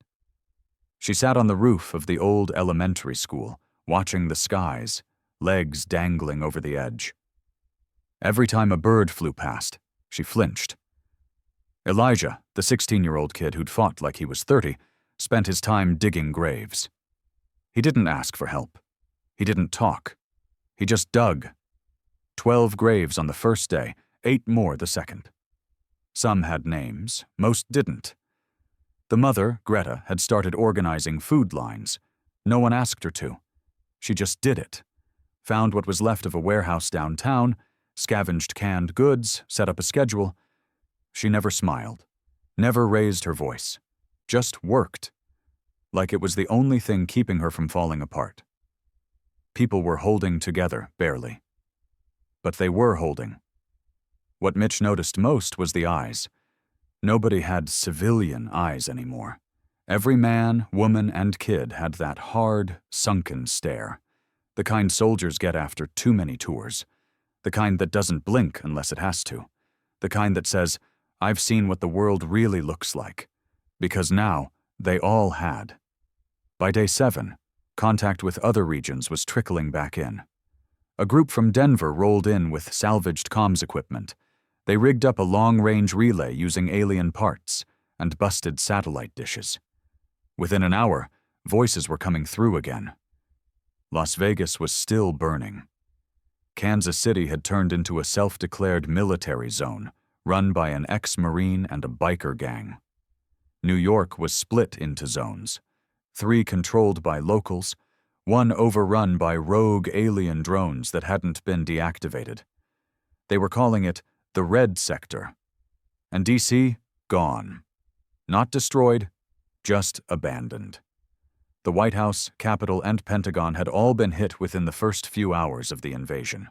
She sat on the roof of the old elementary school, watching the skies, legs dangling over the edge. Every time a bird flew past, she flinched. Elijah, the 16-year-old kid who'd fought like he was 30, spent his time digging graves. He didn't ask for help. He didn't talk. He just dug. 12 graves on the first day, 8 more the second. Some had names, most didn't. The mother, Greta, had started organizing food lines. No one asked her to. She just did it. Found what was left of a warehouse downtown, scavenged canned goods, set up a schedule. She never smiled, never raised her voice, just worked, like it was the only thing keeping her from falling apart. People were holding together, barely. But they were holding. What Mitch noticed most was the eyes. Nobody had civilian eyes anymore. Every man, woman, and kid had that hard, sunken stare, the kind soldiers get after too many tours, the kind that doesn't blink unless it has to, the kind that says, "I've seen what the world really looks like," because now they all had. By day 7, contact with other regions was trickling back in. A group from Denver rolled in with salvaged comms equipment. They rigged up a long-range relay using alien parts and busted satellite dishes. Within an hour, voices were coming through again. Las Vegas was still burning. Kansas City had turned into a self-declared military zone, run by an ex-Marine and a biker gang. New York was split into zones, 3 controlled by locals, 1 overrun by rogue alien drones that hadn't been deactivated. They were calling it the Red Sector. And D.C., gone. Not destroyed, just abandoned. The White House, Capitol, and Pentagon had all been hit within the first few hours of the invasion.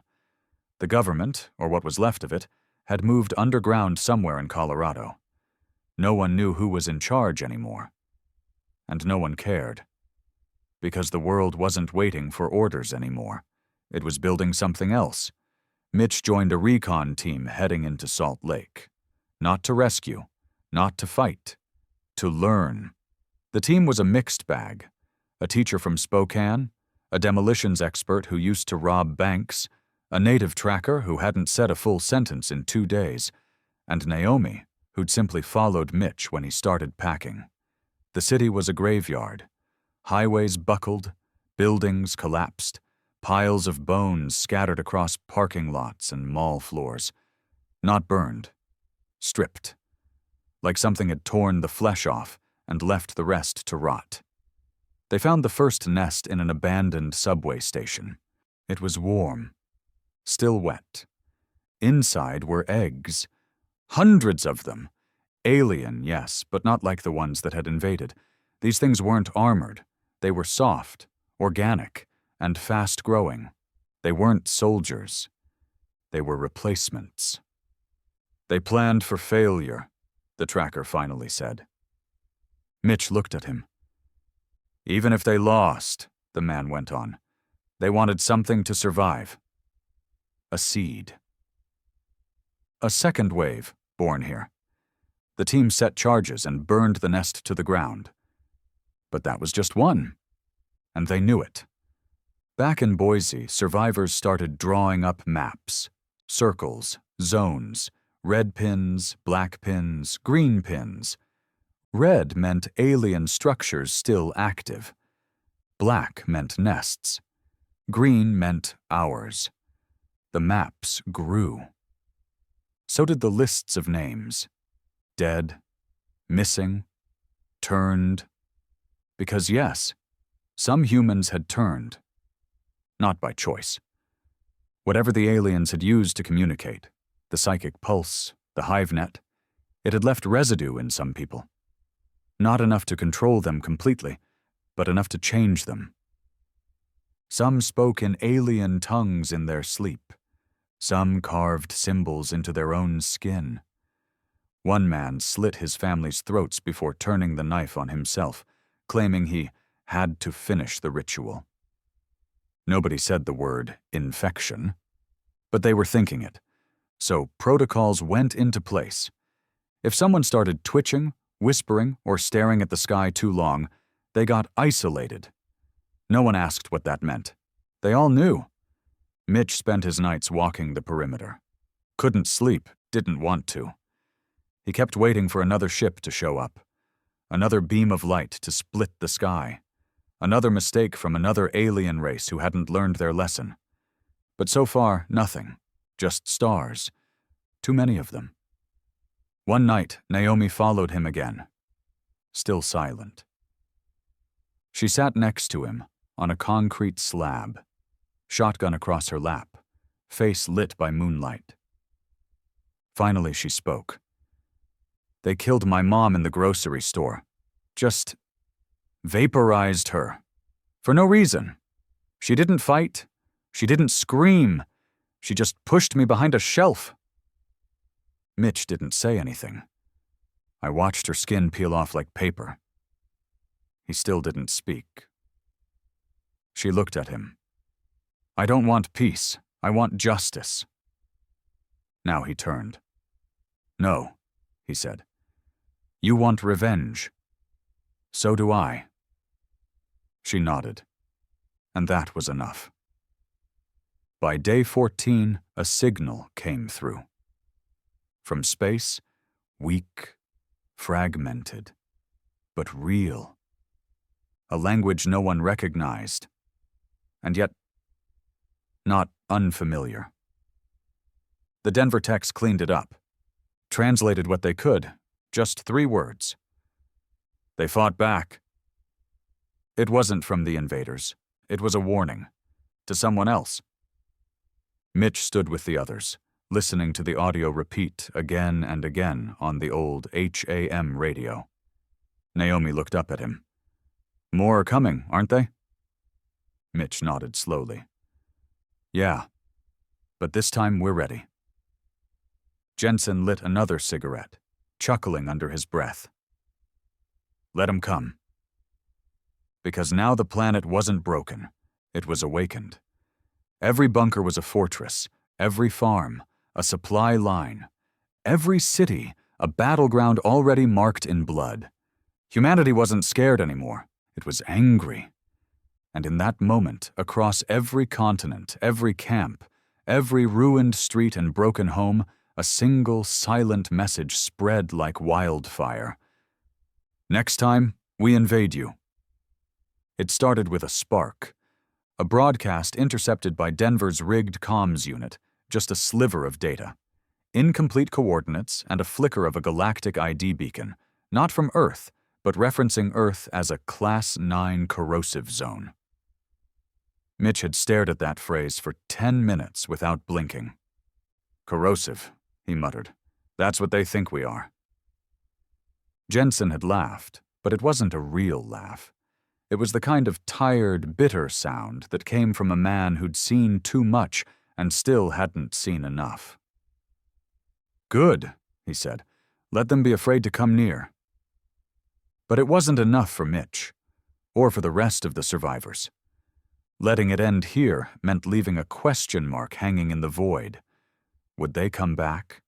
The government, or what was left of it, had moved underground somewhere in Colorado. No one knew who was in charge anymore. And no one cared. Because the world wasn't waiting for orders anymore. It was building something else. Mitch joined a recon team heading into Salt Lake. Not to rescue, not to fight, to learn. The team was a mixed bag. A teacher from Spokane, a demolitions expert who used to rob banks, a native tracker who hadn't said a full sentence in 2 days, and Naomi, who'd simply followed Mitch when he started packing. The city was a graveyard. Highways buckled, buildings collapsed, piles of bones scattered across parking lots and mall floors. Not burned, stripped. Like something had torn the flesh off and left the rest to rot. They found the first nest in an abandoned subway station. It was warm, still wet. Inside were eggs. Hundreds of them. Alien, yes, but not like the ones that had invaded. These things weren't armored. They were soft, organic, and fast-growing. They weren't soldiers. They were replacements. "They planned for failure," the tracker finally said. Mitch looked at him. "Even if they lost," the man went on, "they wanted something to survive. A seed. A second wave, born here. The team set charges and burned the nest to the ground. But that was just one, and they knew it. Back in Boise, survivors started drawing up maps, circles, zones, red pins, black pins, green pins. Red meant alien structures still active. Black meant nests. Green meant ours. The maps grew. So did the lists of names. Dead, missing, turned. Because yes, some humans had turned. Not by choice. Whatever the aliens had used to communicate, the psychic pulse, the hive net, it had left residue in some people. Not enough to control them completely, but enough to change them. Some spoke in alien tongues in their sleep. Some carved symbols into their own skin. One man slit his family's throats before turning the knife on himself, claiming he had to finish the ritual. Nobody said the word infection, but they were thinking it, so protocols went into place. If someone started twitching, whispering, or staring at the sky too long, they got isolated. No one asked what that meant. They all knew. Mitch spent his nights walking the perimeter. Couldn't sleep, didn't want to. He kept waiting for another ship to show up. Another beam of light to split the sky. Another mistake from another alien race who hadn't learned their lesson. But so far, nothing. Just stars. Too many of them. One night, Naomi followed him again. Still silent. She sat next to him, on a concrete slab. Shotgun across her lap, face lit by moonlight. Finally, she spoke. They killed my mom in the grocery store. Just vaporized her. For no reason. She didn't fight. She didn't scream. She just pushed me behind a shelf. Mitch didn't say anything. I watched her skin peel off like paper. He still didn't speak. She looked at him. I don't want peace. I want justice. Now he turned. No, he said. You want revenge. So do I. She nodded. And that was enough. By day 14, a signal came through. From space, weak, fragmented, but real. A language no one recognized, and yet not unfamiliar. The Denver techs cleaned it up, translated what they could, just 3 words. They fought back. It wasn't from the invaders. It was a warning. To someone else. Mitch stood with the others, listening to the audio repeat again and again on the old HAM radio. Naomi looked up at him. More are coming, aren't they? Mitch nodded slowly. Yeah, but this time we're ready. Jensen lit another cigarette, chuckling under his breath. Let 'em come. Because now the planet wasn't broken, it was awakened. Every bunker was a fortress, every farm, a supply line, every city, a battleground already marked in blood. Humanity wasn't scared anymore, it was angry. And in that moment, across every continent, every camp, every ruined street and broken home, a single silent message spread like wildfire. Next time, we invade you. It started with a spark. A broadcast intercepted by Denver's rigged comms unit, just a sliver of data. Incomplete coordinates and a flicker of a galactic ID beacon, not from Earth, but referencing Earth as a Class 9 corrosive zone. Mitch had stared at that phrase for 10 minutes without blinking. Corrosive, he muttered. That's what they think we are. Jensen had laughed, but it wasn't a real laugh. It was the kind of tired, bitter sound that came from a man who'd seen too much and still hadn't seen enough. Good, he said. Let them be afraid to come near. But it wasn't enough for Mitch, or for the rest of the survivors. Letting it end here meant leaving a question mark hanging in the void. Would they come back?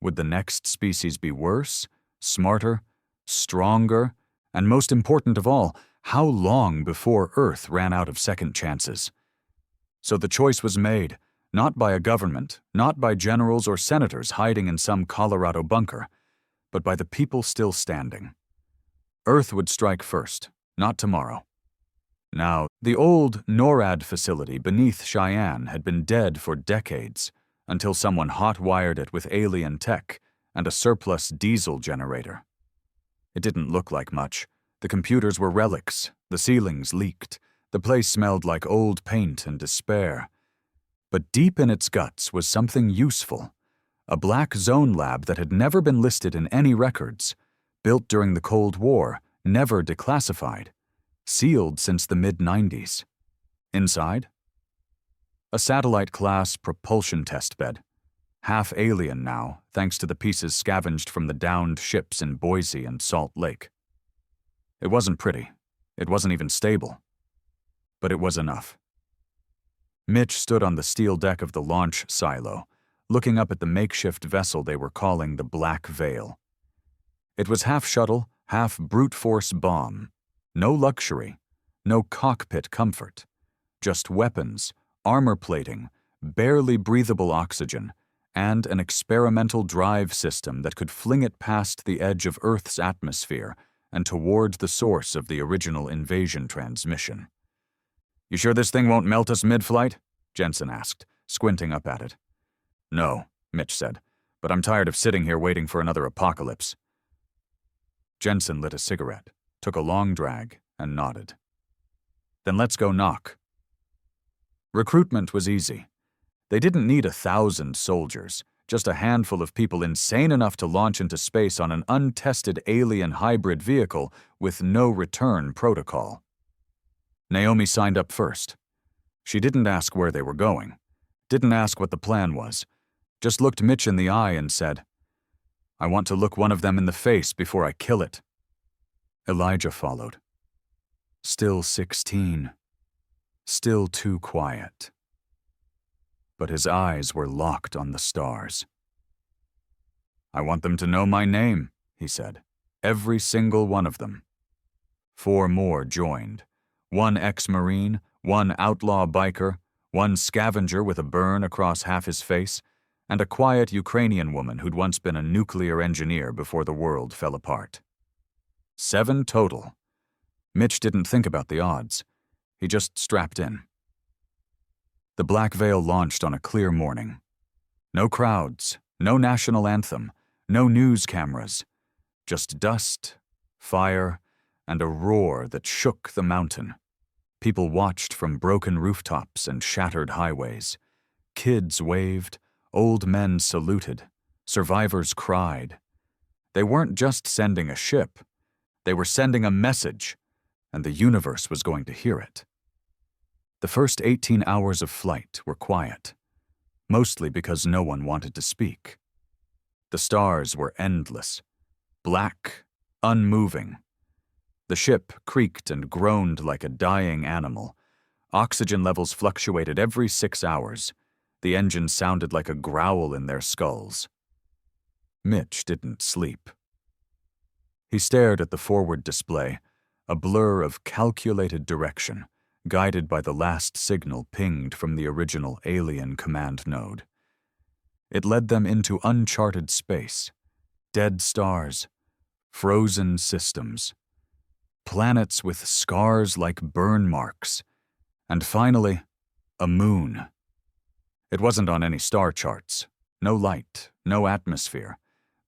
Would the next species be worse, smarter, stronger, and most important of all, how long before Earth ran out of second chances? So the choice was made, not by a government, not by generals or senators hiding in some Colorado bunker, but by the people still standing. Earth would strike first, not tomorrow. Now, the old NORAD facility beneath Cheyenne had been dead for decades, until someone hot-wired it with alien tech and a surplus diesel generator. It didn't look like much. The computers were relics, the ceilings leaked, the place smelled like old paint and despair. But deep in its guts was something useful, a black zone lab that had never been listed in any records, built during the Cold War, never declassified, sealed since the mid-90s. Inside? A satellite-class propulsion test bed, half alien now, thanks to the pieces scavenged from the downed ships in Boise and Salt Lake. It wasn't pretty. It wasn't even stable. But it was enough. Mitch stood on the steel deck of the launch silo, looking up at the makeshift vessel they were calling the Black Veil. It was half shuttle, half brute force bomb. No luxury, no cockpit comfort. Just weapons, armor plating, barely breathable oxygen, and an experimental drive system that could fling it past the edge of Earth's atmosphere and toward the source of the original invasion transmission. "You sure this thing won't melt us mid-flight?" Jensen asked, squinting up at it. "No," Mitch said, "but I'm tired of sitting here waiting for another apocalypse." Jensen lit a cigarette, took a long drag, and nodded. "Then let's go knock." Recruitment was easy. They didn't need 1,000 soldiers, just a handful of people insane enough to launch into space on an untested alien hybrid vehicle with no return protocol. Naomi signed up first. She didn't ask where they were going, didn't ask what the plan was, just looked Mitch in the eye and said, "I want to look one of them in the face before I kill it." Elijah followed. Still 16. Still too quiet. But his eyes were locked on the stars. "I want them to know my name," he said. "Every single one of them." 4 more joined. 1 ex-Marine, 1 outlaw biker, 1 scavenger with a burn across half his face, and a quiet Ukrainian woman who'd once been a nuclear engineer before the world fell apart. 7 total. Mitch didn't think about the odds. He just strapped in. The Black Veil launched on a clear morning. No crowds, no national anthem, no news cameras. Just dust, fire, and a roar that shook the mountain. People watched from broken rooftops and shattered highways. Kids waved, old men saluted, survivors cried. They weren't just sending a ship. They were sending a message, and the universe was going to hear it. The first 18 hours of flight were quiet, mostly because no one wanted to speak. The stars were endless, black, unmoving. The ship creaked and groaned like a dying animal. Oxygen levels fluctuated every 6 hours. The engine sounded like a growl in their skulls. Mitch didn't sleep. He stared at the forward display, a blur of calculated direction, guided by the last signal pinged from the original alien command node. It led them into uncharted space, dead stars, frozen systems, planets with scars like burn marks, and finally, a moon. It wasn't on any star charts, no light, no atmosphere,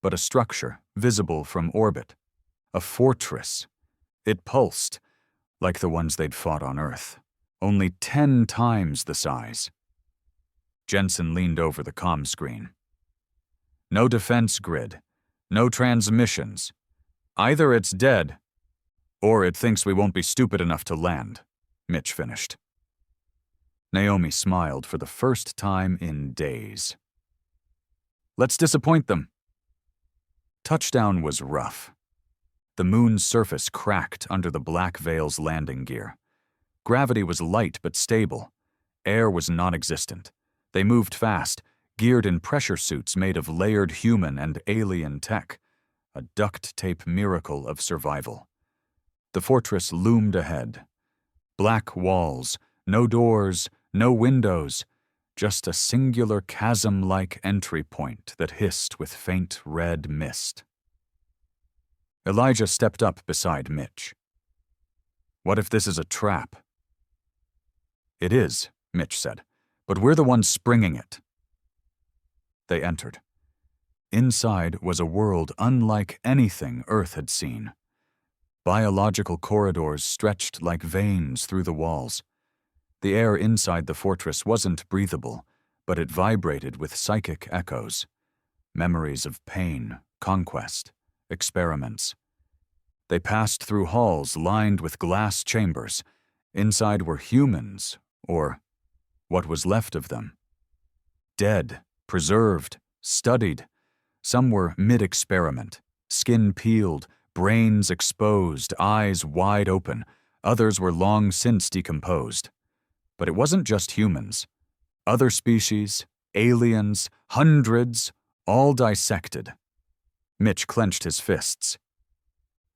but a structure visible from orbit, a fortress. It pulsed, like the ones they'd fought on Earth, only 10 times the size. Jensen leaned over the comm screen. "No defense grid, no transmissions. Either it's dead, or it thinks we won't be stupid enough to land," Mitch finished. Naomi smiled for the first time in days. "Let's disappoint them." Touchdown was rough. The moon's surface cracked under the Black Veil's landing gear. Gravity was light but stable. Air was non-existent. They moved fast, geared in pressure suits made of layered human and alien tech, a duct tape miracle of survival. The fortress loomed ahead. Black walls, no doors, no windows, just a singular chasm-like entry point that hissed with faint red mist. Elijah stepped up beside Mitch. "What if this is a trap?" "It is," Mitch said, "but we're the ones springing it." They entered. Inside was a world unlike anything Earth had seen. Biological corridors stretched like veins through the walls. The air inside the fortress wasn't breathable, but it vibrated with psychic echoes, memories of pain, conquest, experiments. They passed through halls lined with glass chambers. Inside were humans, or what was left of them. Dead, preserved, studied. Some were mid-experiment, skin peeled, brains exposed, eyes wide open. Others were long since decomposed. But it wasn't just humans. Other species, aliens, hundreds, all dissected. Mitch clenched his fists.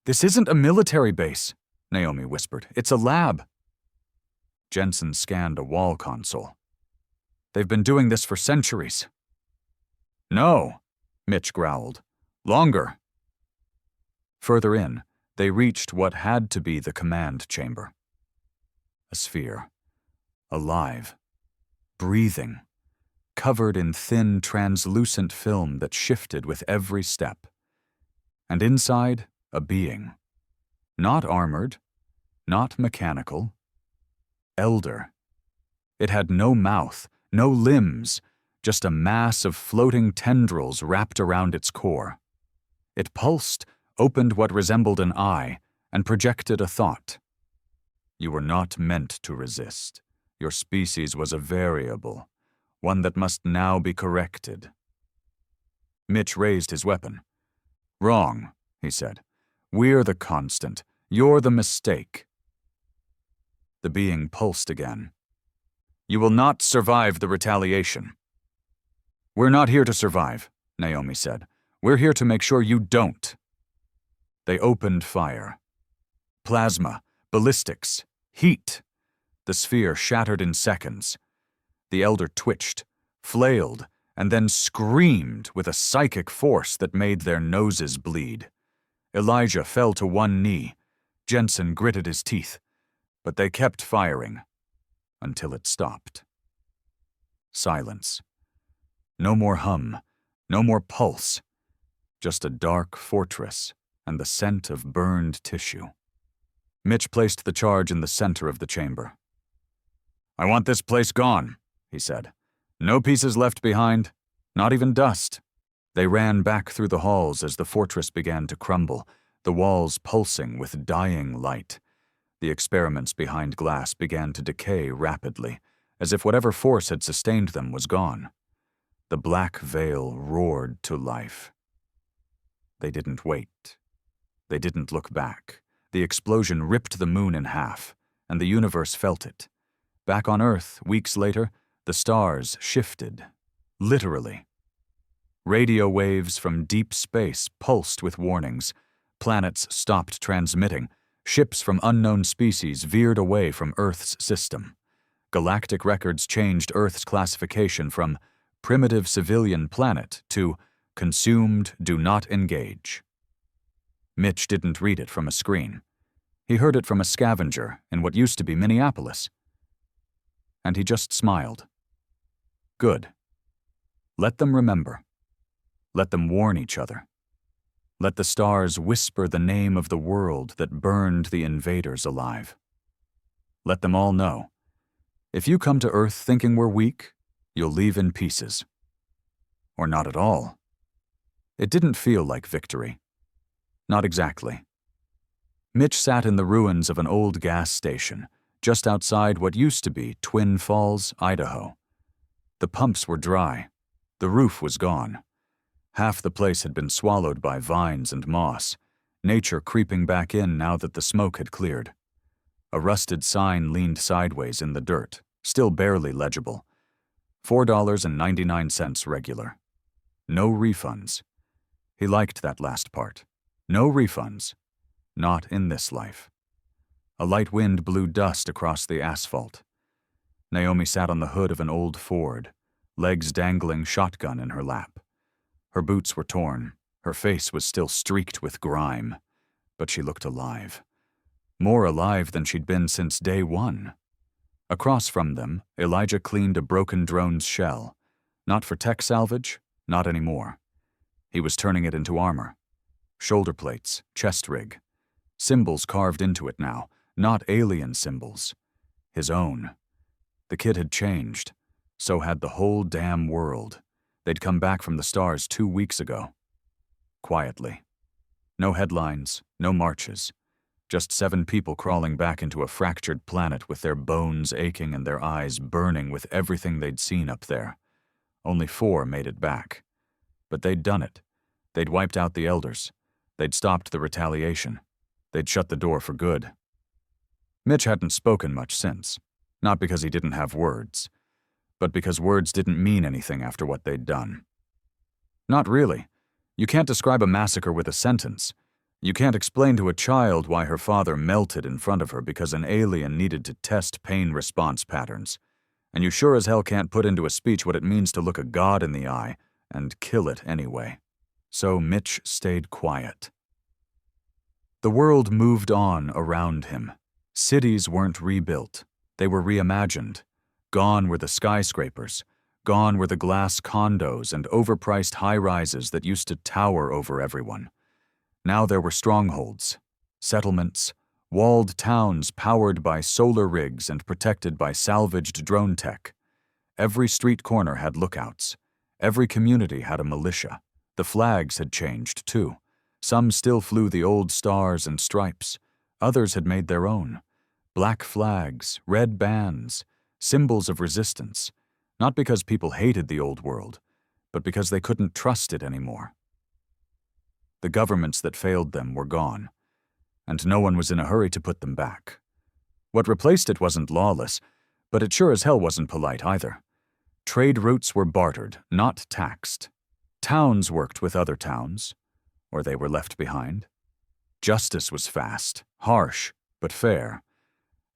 "This isn't a military base," Naomi whispered. "It's a lab." Jensen scanned a wall console. "They've been doing this for centuries." "No," Mitch growled. "Longer." Further in, they reached what had to be the command chamber. A sphere. Alive. Breathing. Covered in thin, translucent film that shifted with every step. And inside, a being. Not armored. Not mechanical. Elder. It had no mouth, no limbs, just a mass of floating tendrils wrapped around its core. It pulsed, opened what resembled an eye, and projected a thought. "You were not meant to resist. Your species was a variable, one that must now be corrected." Mitch raised his weapon. "Wrong," he said. "We're the constant. You're the mistake." The being pulsed again. "You will not survive the retaliation." "We're not here to survive," Naomi said. "We're here to make sure you don't." They opened fire. Plasma, ballistics, heat. The sphere shattered in seconds. The elder twitched, flailed, and then screamed with a psychic force that made their noses bleed. Elijah fell to one knee. Jensen gritted his teeth. But they kept firing. Until it stopped. Silence. No more hum. No more pulse. Just a dark fortress and the scent of burned tissue. Mitch placed the charge in the center of the chamber. "I want this place gone," he said. "No pieces left behind, not even dust." They ran back through the halls as the fortress began to crumble, the walls pulsing with dying light. The experiments behind glass began to decay rapidly, as if whatever force had sustained them was gone. The black veil roared to life. They didn't wait. They didn't look back. The explosion ripped the moon in half, and the universe felt it. Back on Earth, weeks later, the stars shifted. Literally. Radio waves from deep space pulsed with warnings. Planets stopped transmitting. Ships from unknown species veered away from Earth's system. Galactic records changed Earth's classification from primitive civilian planet to consumed, do not engage. Mitch didn't read it from a screen. He heard it from a scavenger in what used to be Minneapolis. And he just smiled. Good. Let them remember. Let them warn each other. Let the stars whisper the name of the world that burned the invaders alive. Let them all know. If you come to Earth thinking we're weak, you'll leave in pieces. Or not at all. It didn't feel like victory. Not exactly. Mitch sat in the ruins of an old gas station, just outside what used to be Twin Falls, Idaho. The pumps were dry. The roof was gone. Half the place had been swallowed by vines and moss, nature creeping back in now that the smoke had cleared. A rusted sign leaned sideways in the dirt, still barely legible. $4.99 regular. No refunds. He liked that last part. No refunds. Not in this life. A light wind blew dust across the asphalt. Naomi sat on the hood of an old Ford, legs dangling, shotgun in her lap. Her boots were torn. Her face was still streaked with grime, but she looked alive. More alive than she'd been since day one. Across from them, Elijah cleaned a broken drone's shell. Not for tech salvage, not anymore. He was turning it into armor. Shoulder plates, chest rig. Symbols carved into it now, not alien symbols. His own. The kid had changed. So had the whole damn world. They'd come back from the stars 2 weeks ago. Quietly. No headlines, no marches. Just 7 people crawling back into a fractured planet with their bones aching and their eyes burning with everything they'd seen up there. Only 4 made it back. But they'd done it. They'd wiped out the elders. They'd stopped the retaliation. They'd shut the door for good. Mitch hadn't spoken much since. Not because he didn't have words, but because words didn't mean anything after what they'd done. Not really. You can't describe a massacre with a sentence. You can't explain to a child why her father melted in front of her because an alien needed to test pain response patterns. And you sure as hell can't put into a speech what it means to look a god in the eye and kill it anyway. So Mitch stayed quiet. The world moved on around him. Cities weren't rebuilt. They were reimagined. Gone were the skyscrapers. Gone were the glass condos and overpriced high-rises that used to tower over everyone. Now there were strongholds, settlements, walled towns powered by solar rigs and protected by salvaged drone tech. Every street corner had lookouts. Every community had a militia. The flags had changed, too. Some still flew the old stars and stripes. Others had made their own. Black flags, red bands, symbols of resistance. Not because people hated the old world, but because they couldn't trust it anymore. The governments that failed them were gone, and no one was in a hurry to put them back. What replaced it wasn't lawless, but it sure as hell wasn't polite either. Trade routes were bartered, not taxed. Towns worked with other towns, or they were left behind. Justice was fast, harsh, but fair.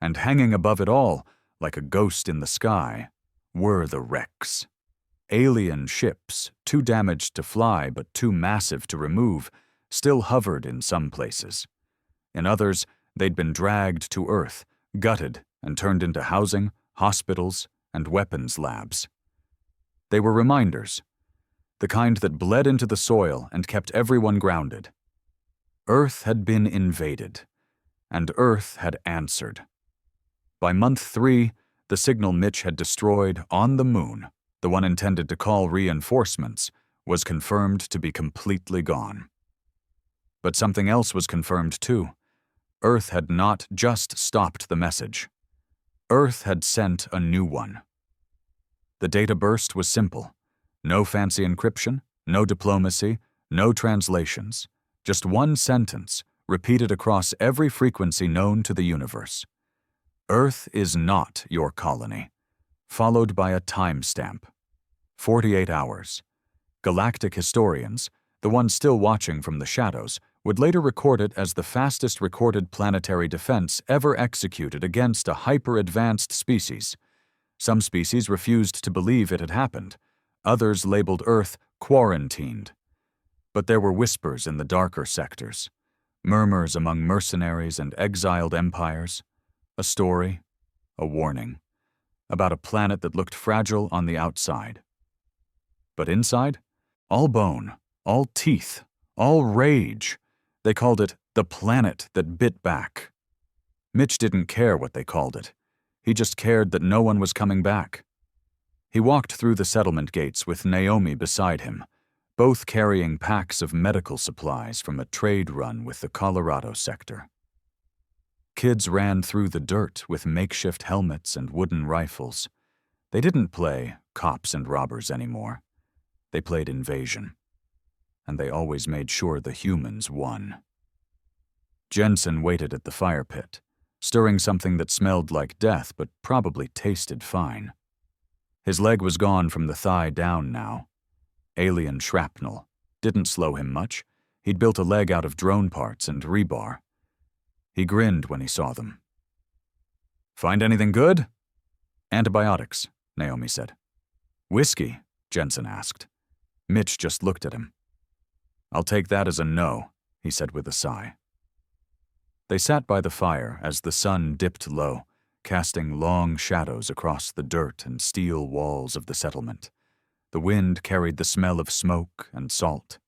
And hanging above it all, like a ghost in the sky, were the wrecks. Alien ships, too damaged to fly but too massive to remove, still hovered in some places. In others, they'd been dragged to Earth, gutted, and turned into housing, hospitals, and weapons labs. They were reminders, the kind that bled into the soil and kept everyone grounded. Earth had been invaded, and Earth had answered. By month 3, the signal Mitch had destroyed on the moon, the one intended to call reinforcements, was confirmed to be completely gone. But something else was confirmed too. Earth had not just stopped the message. Earth had sent a new one. The data burst was simple. No fancy encryption, no diplomacy, no translations. Just one sentence, repeated across every frequency known to the universe. Earth is not your colony. Followed by a timestamp. 48 hours. Galactic historians, the ones still watching from the shadows, would later record it as the fastest recorded planetary defense ever executed against a hyper-advanced species. Some species refused to believe it had happened. Others labeled Earth quarantined. But there were whispers in the darker sectors, murmurs among mercenaries and exiled empires, a story, a warning, about a planet that looked fragile on the outside. But inside, all bone, all teeth, all rage. They called it the planet that bit back. Mitch didn't care what they called it. He just cared that no one was coming back. He walked through the settlement gates with Naomi beside him, both carrying packs of medical supplies from a trade run with the Colorado sector. Kids ran through the dirt with makeshift helmets and wooden rifles. They didn't play cops and robbers anymore. They played invasion. And they always made sure the humans won. Jensen waited at the fire pit, stirring something that smelled like death but probably tasted fine. His leg was gone from the thigh down now. Alien shrapnel. Didn't slow him much. He'd built a leg out of drone parts and rebar. He grinned when he saw them. "Find anything good?" "Antibiotics," Naomi said. "Whiskey?" Jensen asked. Mitch just looked at him. "I'll take that as a no," he said with a sigh. They sat by the fire as the sun dipped low, casting long shadows across the dirt and steel walls of the settlement. The wind carried the smell of smoke and salt.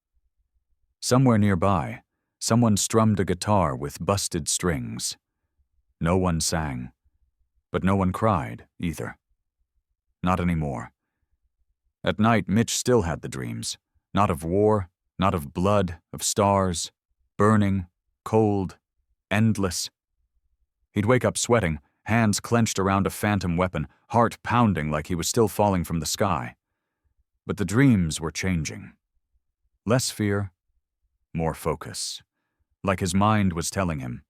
Somewhere nearby, someone strummed a guitar with busted strings. No one sang, but no one cried either. Not anymore. At night, Mitch still had the dreams, not of war, not of blood, of stars, burning, cold, endless. He'd wake up sweating, hands clenched around a phantom weapon, heart pounding like he was still falling from the sky. But the dreams were changing. Less fear, more focus. Like his mind was telling him,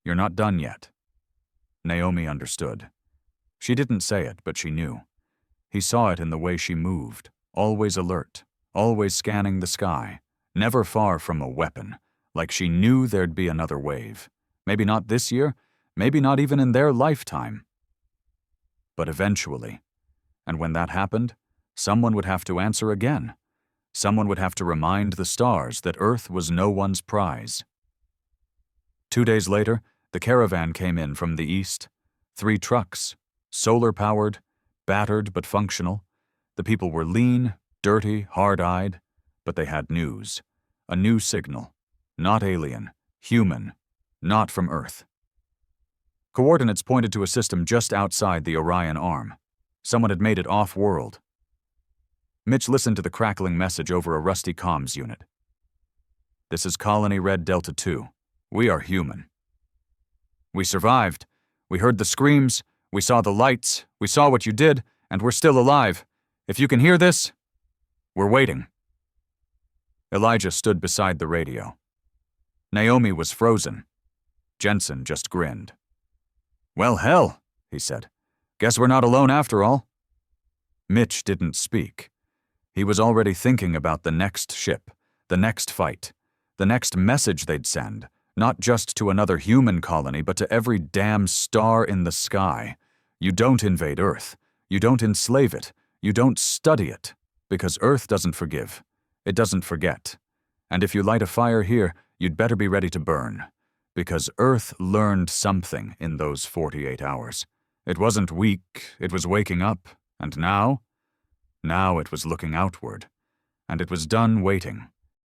"You're not done yet." Naomi understood. She didn't say it, but she knew. He saw it in the way she moved, always alert, always scanning the sky, never far from a weapon, like she knew there'd be another wave. Maybe not this year, maybe not even in their lifetime. But eventually, and when that happened, someone would have to answer again. Someone would have to remind the stars that Earth was no one's prize. 2 days later, the caravan came in from the east. 3 trucks, solar-powered, battered but functional. The people were lean, dirty, hard-eyed, but they had news. A new signal. Not alien, human, not from Earth. Coordinates pointed to a system just outside the Orion Arm. Someone had made it off-world. Mitch listened to the crackling message over a rusty comms unit. "This is Colony Red Delta 2. We are human. We survived. We heard the screams. We saw the lights. We saw what you did, and we're still alive. If you can hear this, we're waiting." Elijah stood beside the radio. Naomi was frozen. Jensen just grinned. "Well, hell," he said. "Guess we're not alone after all." Mitch didn't speak. He was already thinking about the next ship, the next fight, the next message they'd send, not just to another human colony, but to every damn star in the sky. You don't invade Earth. You don't enslave it. You don't study it, because Earth doesn't forgive. It doesn't forget. And if you light a fire here, you'd better be ready to burn, because Earth learned something in those 48 hours. It wasn't weak, it was waking up, and now it was looking outward, and it was done waiting.